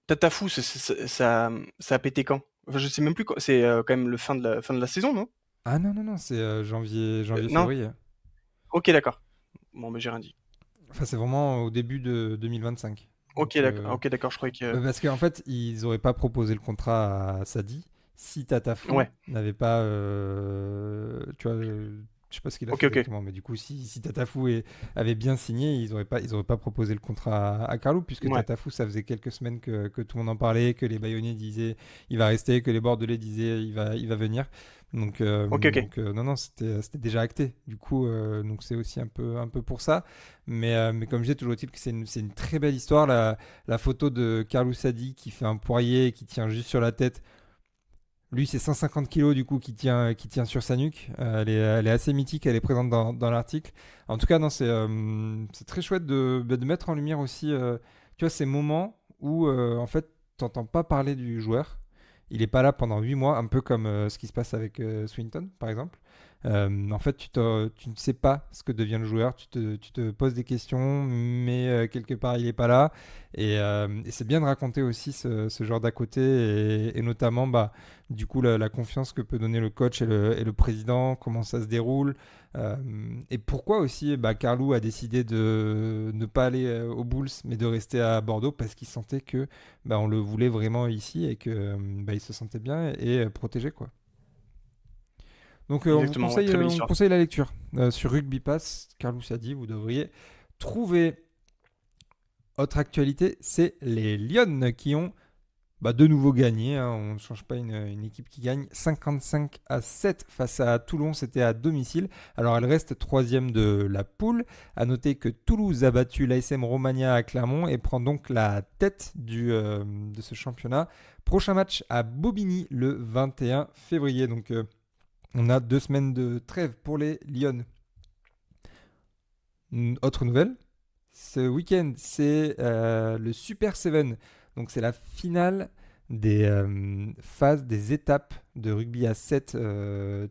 Tatafou, ça a pété quand? Enfin, je sais même plus quand. C'est quand même le fin de la saison, non? Ah non, non, non, c'est janvier, Non? février. Ok, d'accord. Bon, mais j'ai rien dit. Enfin, c'est vraiment au début de 2025. Ok, Donc, d'accord. Ok, d'accord. Je croyais que. parce qu'en fait, ils n'auraient pas proposé le contrat à Sadi si Tatafou Ouais. n'avait pas, tu vois, Je sais pas ce qu'il a Ok, fait ok. exactement, mais du coup, si Tatafou avait bien signé, ils auraient pas proposé le contrat à Carlo, puisque Ouais. Tatafou, ça faisait quelques semaines que tout le monde en parlait, que les Bayonnais disaient il va rester, que les Bordelais disaient il va venir. Donc, Ok, ok. non, non, c'était déjà acté. Du coup, donc c'est aussi un peu pour ça. Mais comme je disais, toujours est-il que c'est une très belle histoire. La photo de Carlo Sadi qui fait un poirier et qui tient juste sur la tête. Lui, c'est 150 kilos du coup qui tient sur sa nuque. Elle est assez mythique, elle est présente dans l'article. En tout cas, non, c'est très chouette de mettre en lumière aussi, tu vois, ces moments où en fait, t'entends pas parler du joueur. Il est pas là pendant 8 mois, un peu comme ce qui se passe avec Swinton, par exemple. En fait, tu ne sais pas ce que devient le joueur, tu te poses des questions, mais quelque part, il est pas là. Et c'est bien de raconter aussi ce genre d'à côté, et notamment, bah, du coup, la confiance que peut donner le coach et le président, comment ça se déroule. euh, et pourquoi aussi bah, Carlou a décidé de ne pas aller aux Bulls, mais de rester à Bordeaux, parce qu'il sentait que bah, on le voulait vraiment ici et que bah, il se sentait bien et protégé, quoi. Donc on vous Exactement, ouais, conseille, très belle on vous histoire. conseille la lecture. Sur Rugby Pass, Carlou a dit, vous devriez trouver. Autre actualité, c'est les Lions qui ont bah, de nouveau gagné, hein. On ne change pas une équipe qui gagne 55-7 face à Toulon, c'était à domicile. Alors elle reste troisième de la poule. À noter que Toulouse a battu l'ASM Romagna à Clermont et prend donc la tête de ce championnat. Prochain match à Bobigny le 21 février. Donc on a 2 semaines de trêve pour les Lions. Autre nouvelle, ce week-end c'est le Super 7. Donc c'est la finale des phases, des étapes de rugby à 7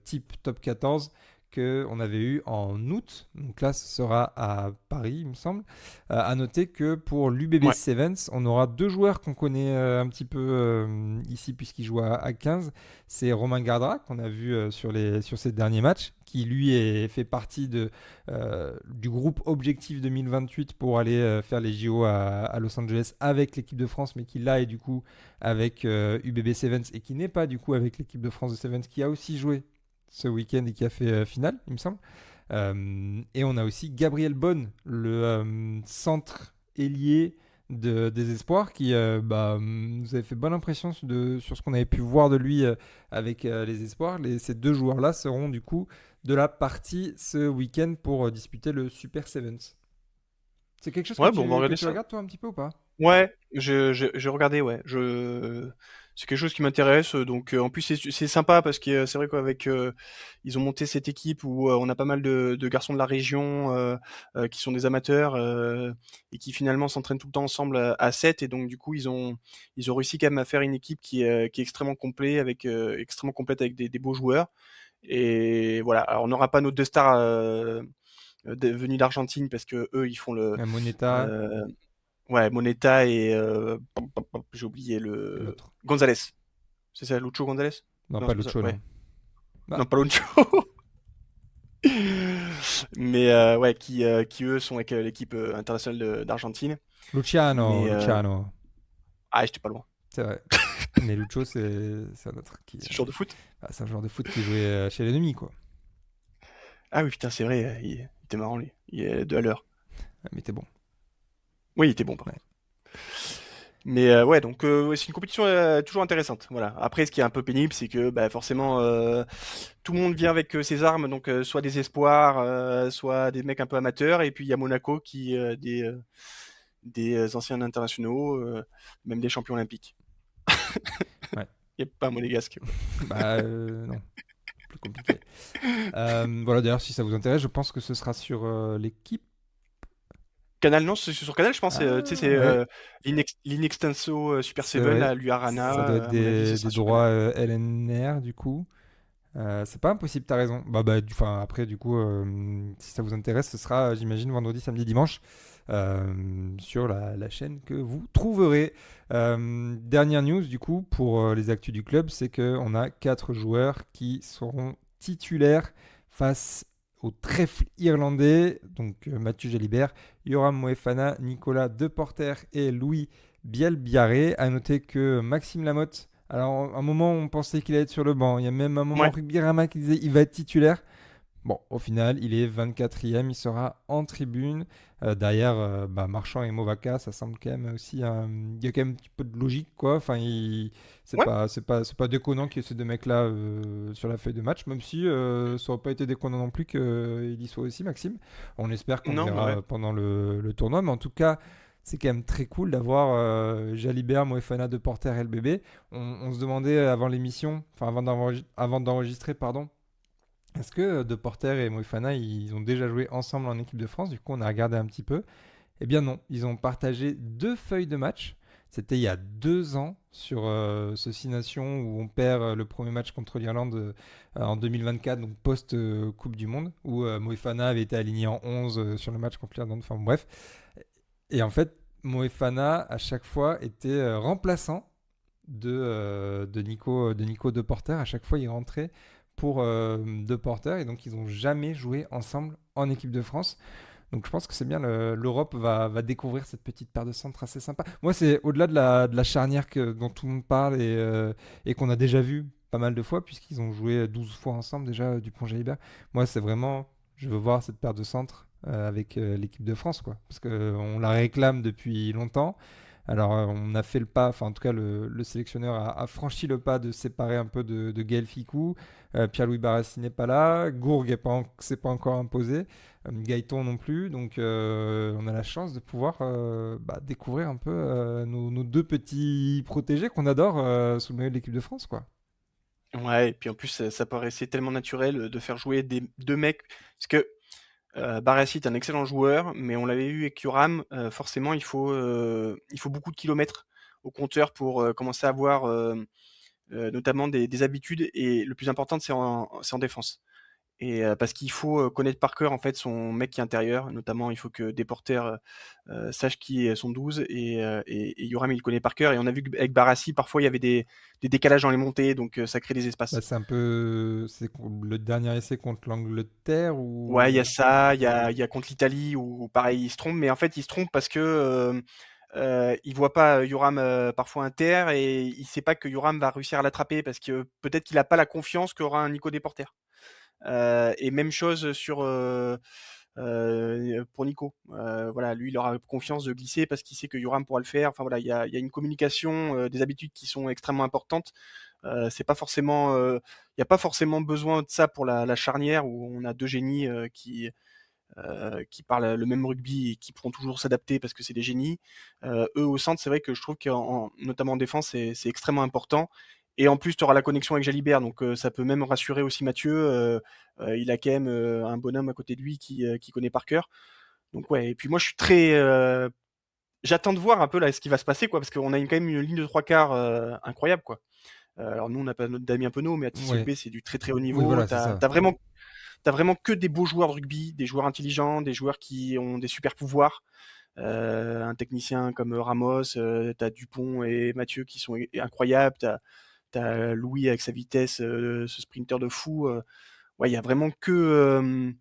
type top 14 qu'on avait eu en août. Donc là, ce sera à Paris, il me semble. À noter que pour l'UBB Ouais. Sevens, on aura 2 joueurs qu'on connaît un petit peu ici, puisqu'ils jouent à 15. C'est Romain Gardra, qu'on a vu sur ces derniers matchs, qui lui fait partie du groupe Objectif 2028 pour aller faire les JO à Los Angeles avec l'équipe de France, mais qui là est du coup avec UBB Sevens et qui n'est pas du coup avec l'équipe de France de Sevens, qui a aussi joué ce week-end et qui a fait finale, il me semble. Et on a aussi Gabriel Bonne, le centre ailier des Espoirs, qui nous avait fait bonne impression sur ce qu'on avait pu voir de lui avec les Espoirs. Ces 2 joueurs-là seront du coup de la partie ce week-end pour disputer le Super Sevens. C'est quelque chose que Ouais, bon, on va tu, que regarder tu ça. regardes toi un petit peu ou pas? Ouais, j'ai regardé, ouais. C'est quelque chose qui m'intéresse. Donc, en plus, c'est sympa parce que c'est vrai qu'avec, ils ont monté cette équipe où on a pas mal de garçons de la région qui sont des amateurs et qui finalement s'entraînent tout le temps ensemble à 7. Et donc, du coup, ils ont réussi quand même à faire une équipe qui est extrêmement complète extrêmement complète avec des beaux joueurs. Et voilà. Alors, on n'aura pas nos deux stars venus d'Argentine parce que eux, ils font Moneta euh, ouais, Moneta et j'ai oublié et le l'autre. Gonzalez. C'est ça, Lucho Gonzalez? Non, Non, pas c'est pas ça. Lucho, Ouais. non. Bah, Non, pas Lucho. Mais ouais, qui eux sont avec l'équipe internationale d'Argentine. Luciano, Mais Luciano. ah, j'étais pas loin. C'est vrai. Mais Lucho, c'est un autre qui. C'est le genre de foot? C'est un joueur de foot qui jouait chez l'ennemi, quoi. Ah oui, putain, c'est vrai, il était marrant lui. Il est 2 à l'heure. Ouais, mais t'es bon. Oui, il était bon par Ouais. contre. Mais ouais, donc ouais, c'est une compétition toujours intéressante. Voilà. Après, ce qui est un peu pénible, c'est que bah, forcément, tout le monde vient avec ses armes, donc soit des espoirs, soit des mecs un peu amateurs, et puis il y a Monaco qui des anciens internationaux, même des champions olympiques. Ouais. Il n'y a pas un monégasque. Bah, non. Plus compliqué. Voilà, d'ailleurs, si ça vous intéresse, je pense que ce sera sur l'équipe. Canal, non, c'est sur Canal, je pense. Tu sais, Ah, c'est ouais, l'Inextenso Super c'est Seven, vrai. là, Ça doit être Luarana, à mon avis, ce des sera sur Canal. droits LNR, du coup. C'est pas impossible, t'as raison. Après, du coup, si ça vous intéresse, ce sera, j'imagine, vendredi, samedi, dimanche, sur la chaîne que vous trouverez. Dernière news, du coup, pour les actus du club, c'est qu'on a 4 joueurs qui seront titulaires face au trèfle irlandais. Donc, Mathieu Jalibert, Yoram Moefana, Nicolas Deporter et Louis Bielbiaré. À noter que Maxime Lamotte, alors, à un moment, on pensait qu'il allait être sur le banc. Il y a même un moment Ouais. Rugby Rama qui disait il va être titulaire. Bon, au final, il est 24e, il sera en tribune. Derrière Marchand et Movaka, ça semble quand même aussi. Il y a quand même un petit peu de logique, quoi. Enfin, Ouais, c'est pas déconnant qu'il y ait ces deux mecs-là sur la feuille de match, même si ça n'aurait pas été déconnant non plus qu'il y soit aussi, Maxime. On espère qu'on le non, bah verra ouais. pendant le tournoi, mais en tout cas, c'est quand même très cool d'avoir Jalibert, Moefana, Deporter et LBB. On se demandait avant l'émission, enfin avant d'enregistrer, pardon. Est-ce que De Porter et Moefana, ils ont déjà joué ensemble en équipe de France? Du coup, on a regardé un petit peu. Eh bien non, ils ont partagé deux feuilles de match. C'était il y a 2 ans sur ce Six Nations où on perd le premier match contre l'Irlande en 2024, donc post-Coupe du Monde, où Moefana avait été aligné en 11 sur le match contre l'Irlande. Enfin bref. Et en fait, Moefana, à chaque fois, était remplaçant de Nico De Porter. À chaque fois, il rentrait pour De Porter et donc ils n'ont jamais joué ensemble en équipe de France. Donc je pense que c'est bien, l'Europe va découvrir cette petite paire de centres assez sympa. Moi, c'est au-delà de la charnière dont tout le monde parle et qu'on a déjà vu pas mal de fois, puisqu'ils ont joué 12 fois ensemble déjà, Dupont-Jalibert. Moi, c'est vraiment, je veux voir cette paire de centres avec l'équipe de France, quoi. Parce qu'on la réclame depuis longtemps. Alors, on a fait le pas, enfin, en tout cas, le sélectionneur a franchi le pas de séparer un peu de Gaël Ficou. Pierre-Louis Barassi n'est pas là. Gourgue s'est pas encore imposé. Gaëton non plus. Donc, on a la chance de pouvoir découvrir un peu nos deux petits protégés qu'on adore sous le maillot de l'équipe de France, quoi. Ouais, et puis en plus, ça paraissait tellement naturel de faire jouer deux mecs. Parce que Barassi est un excellent joueur, mais on l'avait vu avec Thuram, forcément, il faut beaucoup de kilomètres au compteur pour commencer à avoir notamment des habitudes. Et le plus important, c'est en défense. Et parce qu'il faut connaître par cœur en fait son mec qui est intérieur, notamment il faut que Deporter sache qui est son 12 et Yoram il le connaît par cœur et on a vu qu'avec Barassi parfois il y avait des décalages dans les montées donc ça crée des espaces. C'est un peu. Le dernier essai contre l'Angleterre Ouais, il y a ou. ça, il y a contre l'Italie où pareil il se trompe, mais en fait il se trompe parce que il voit pas Yoram parfois inter et il sait pas que Yoram va réussir à l'attraper parce que peut-être qu'il a pas la confiance qu'aura un Nico Deporter. Et même chose pour Nico. Voilà, lui, il aura confiance de glisser parce qu'il sait que Yoram pourra le faire. Enfin voilà, il y a une communication, des habitudes qui sont extrêmement importantes. C'est pas forcément, il n'y a pas forcément besoin de ça pour la charnière où on a deux génies qui parlent le même rugby et qui pourront toujours s'adapter parce que c'est des génies. Eux au centre, c'est vrai que je trouve notamment en défense, c'est extrêmement important. Et en plus, tu auras la connexion avec Jalibert, donc ça peut même rassurer aussi Mathieu. Il a quand même un bonhomme à côté de lui qui connaît par cœur. Donc ouais, et puis moi je suis très... j'attends de voir un peu là ce qui va se passer, quoi, parce qu'on a quand même une ligne de trois quarts incroyable, quoi. Alors nous, on n'a pas notre Damien Penaud, mais à Ouais. TCLB, c'est du très très haut Oui, niveau. voilà, c'est T'as ça. as vraiment, t'as vraiment que des beaux joueurs de rugby, des joueurs intelligents, des joueurs qui ont des super pouvoirs. Un technicien comme Ramos, t'as Dupont et Mathieu qui sont incroyables. T'as Louis avec sa vitesse, ce sprinter de fou. Ouais, il y a vraiment que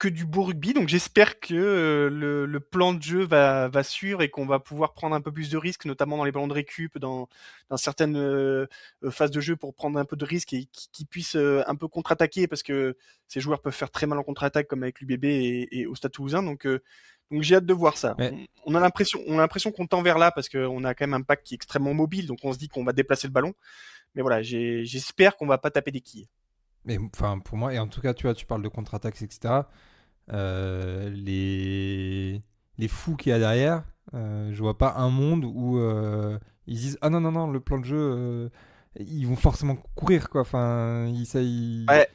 du beau rugby. Donc j'espère que le plan de jeu va suivre et qu'on va pouvoir prendre un peu plus de risques, notamment dans les ballons de récup, dans certaines phases de jeu pour prendre un peu de risques et qu'ils puissent un peu contre-attaquer parce que ces joueurs peuvent faire très mal en contre-attaque comme avec l'UBB et au Stade Toulousain. Donc j'ai hâte de voir ça. Mais On a l'impression qu'on tend vers là parce qu'on a quand même un pack qui est extrêmement mobile, donc on se dit qu'on va déplacer le ballon. Mais voilà, j'espère qu'on va pas taper des quilles. Mais enfin, pour moi, et en tout cas, tu vois, tu parles de contre-attaques, etc. Les fous qu'il y a derrière, je vois pas un monde où ils disent ah non, non, non, le plan de jeu, ils vont forcément courir, quoi. Enfin, Ouais,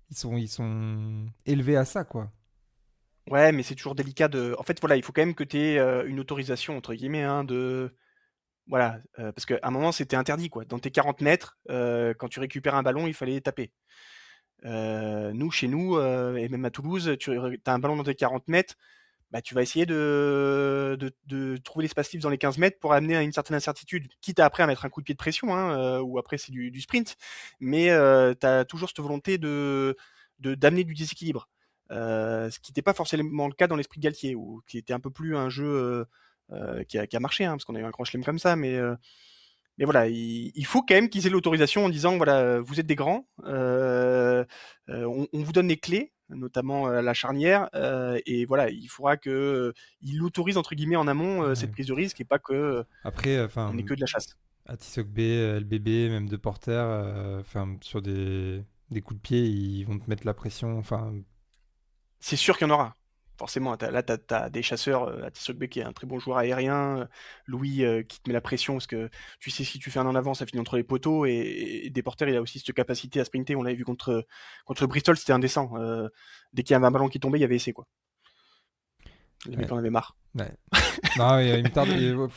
ils sont élevés à ça, quoi. ouais, mais c'est toujours délicat de. En fait, voilà, il faut quand même que tu aies une autorisation, entre guillemets, hein, de. Voilà, parce qu'à un moment, c'était interdit, quoi. Dans tes 40 mètres, quand tu récupères un ballon, il fallait taper. Nous, chez nous, et même à Toulouse, tu as un ballon dans tes 40 mètres, bah, tu vas essayer de trouver l'espace libre dans les 15 mètres pour amener à une certaine incertitude. Quitte à après à mettre un coup de pied de pression, hein, ou après c'est du sprint. Mais tu as toujours cette volonté d'amener du déséquilibre. Ce qui n'était pas forcément le cas dans l'esprit de Galtier, ou qui était un peu plus un jeu qui a marché, hein, parce qu'on a eu un grand chelem comme ça, mais voilà, il faut quand même qu'ils aient l'autorisation en disant voilà, vous êtes des grands, on vous donne les clés, notamment à la charnière. Et voilà, il faudra que il l'autorise entre guillemets en amont cette Ouais. prise de risque et pas que Après, on ait que de la chasse. Atisogbe, LBB, même de Porter, sur des coups de pied, ils vont te mettre la pression. Enfin, C'est sûr qu'il y en aura. Forcément, là, tu as des chasseurs, Atisogbe qui est un très bon joueur aérien, Louis qui te met la pression parce que tu sais si tu fais un en avant, ça finit entre les poteaux et Desporter, il a aussi cette capacité à sprinter. On l'avait vu contre Bristol, c'était indécent. Dès qu'il y avait un ballon qui tombait, il y avait essai, quoi. Les ouais. mecs en avaient marre. Ouais. Non, il me tarde.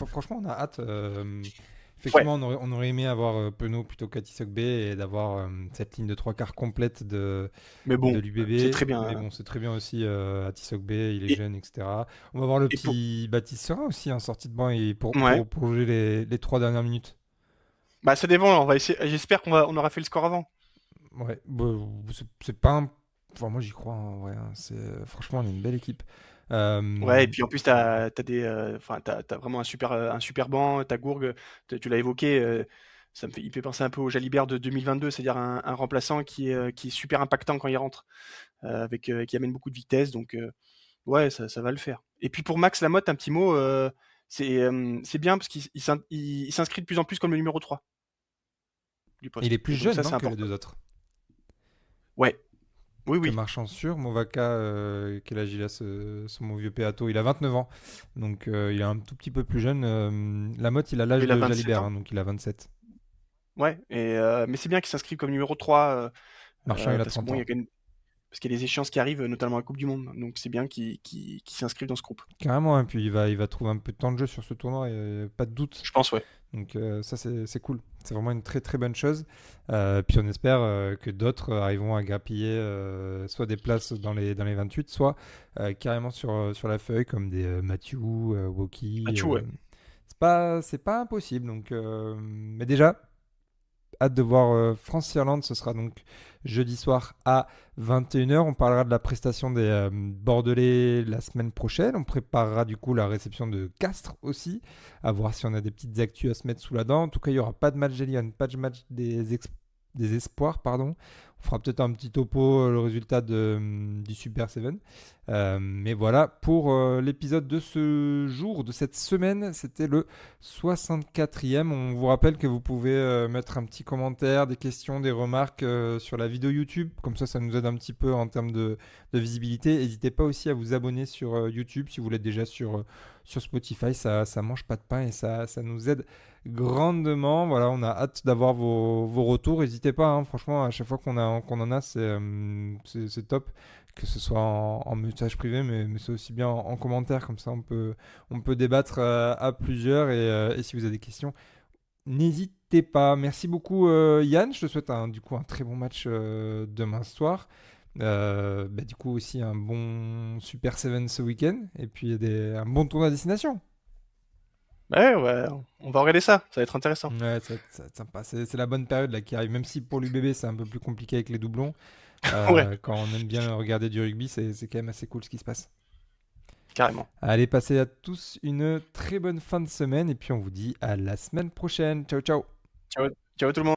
Franchement, on a hâte. Ouais, Effectivement, on aurait aimé avoir Penaud plutôt qu'Atisogbe et d'avoir cette ligne de trois quarts complète mais de bon, c'est l'UBB. très bien, Mais hein. bon, c'est très bien aussi Atisogbe, il est Et, jeune, etc. On va voir le et pour... petit Baptiste Serin aussi en sortie de banc et Ouais. pour jouer les 3 dernières minutes. Bah ça dépend, on va essayer. J'espère on aura fait le score avant. Ouais, c'est pas un... Enfin, moi j'y crois en vrai, hein. Franchement, on est une belle équipe. Ouais, et Euh, puis en plus, enfin, t'as vraiment un super banc, t'as Gourgue, tu l'as évoqué, il me fait penser un peu au Jalibert de 2022, c'est-à-dire un remplaçant qui est super impactant quand il rentre, qui amène beaucoup de vitesse, donc ouais, ça va le faire. Et puis pour Max Lamotte, un petit mot, c'est bien parce qu'il s'inscrit de plus en plus comme le numéro 3 du il est poste. plus Et donc jeune ça, non, c'est que les important. deux autres. Ouais, oui, Que oui. Marchand sûr, Movaka, quel âge il a ce mon vieux Peato? Il a 29 ans, donc il est un tout petit peu plus jeune. Lamotte, il a l'âge Il a de 27 Jalibert, ans. hein, donc il a 27. Ouais, mais c'est bien qu'il s'inscrive comme numéro 3 Marchand, il a parce que 30 bon, il y ans. a quand même parce qu'il y a des échéances qui arrivent, notamment la Coupe du Monde. Donc c'est bien qu'il s'inscrive dans ce groupe. Carrément, hein, puis il va trouver un peu de temps de jeu sur ce tournoi, pas de doute. Je pense, ouais. Donc ça, c'est cool. C'est vraiment une très très bonne chose. Puis on espère que d'autres arriveront à grappiller soit des places dans les 28, soit carrément sur la feuille, comme des Matthew, Woki. Mathieu, ouais. C'est pas impossible. Donc, mais déjà, hâte de voir France-Irlande. Ce sera donc jeudi soir à 21h. On parlera de la prestation des Bordelais la semaine prochaine. On préparera du coup la réception de Castres aussi. À voir si on a des petites actus à se mettre sous la dent. En tout cas, il n'y aura pas de match des Lions, pas de match des espoirs, pardon. On fera peut-être un petit topo, le résultat du Super 7. Mais voilà, pour l'épisode de ce jour, de cette semaine, c'était le 64e. On vous rappelle que vous pouvez mettre un petit commentaire, des questions, des remarques sur la vidéo YouTube. Comme ça nous aide un petit peu en termes de visibilité. N'hésitez pas aussi à vous abonner sur YouTube si vous l'êtes déjà sur Spotify. Ça mange pas de pain et ça nous aide grandement. Voilà, on a hâte d'avoir vos retours. N'hésitez pas, hein, franchement, à chaque fois qu'on en a, c'est top. Que ce soit en message privé, mais c'est aussi bien en commentaire. Comme ça, on peut débattre à plusieurs. Et si vous avez des questions, n'hésitez pas. Merci beaucoup, Yann. Je te souhaite du coup un très bon match demain soir. Du coup, aussi un bon Super 7 ce week-end. Et puis un bon tournoi à destination. Ouais, ouais, on va regarder ça. Ça va être intéressant. Ouais, ça va être sympa. C'est la bonne période là qui arrive. Même si pour l'UBB, c'est un peu plus compliqué avec les doublons. Ouais, Quand on aime bien regarder du rugby, c'est quand même assez cool ce qui se passe. carrément. Allez, passez à tous une très bonne fin de semaine et puis on vous dit à la semaine prochaine. Ciao, ciao. Ciao, ciao tout le monde.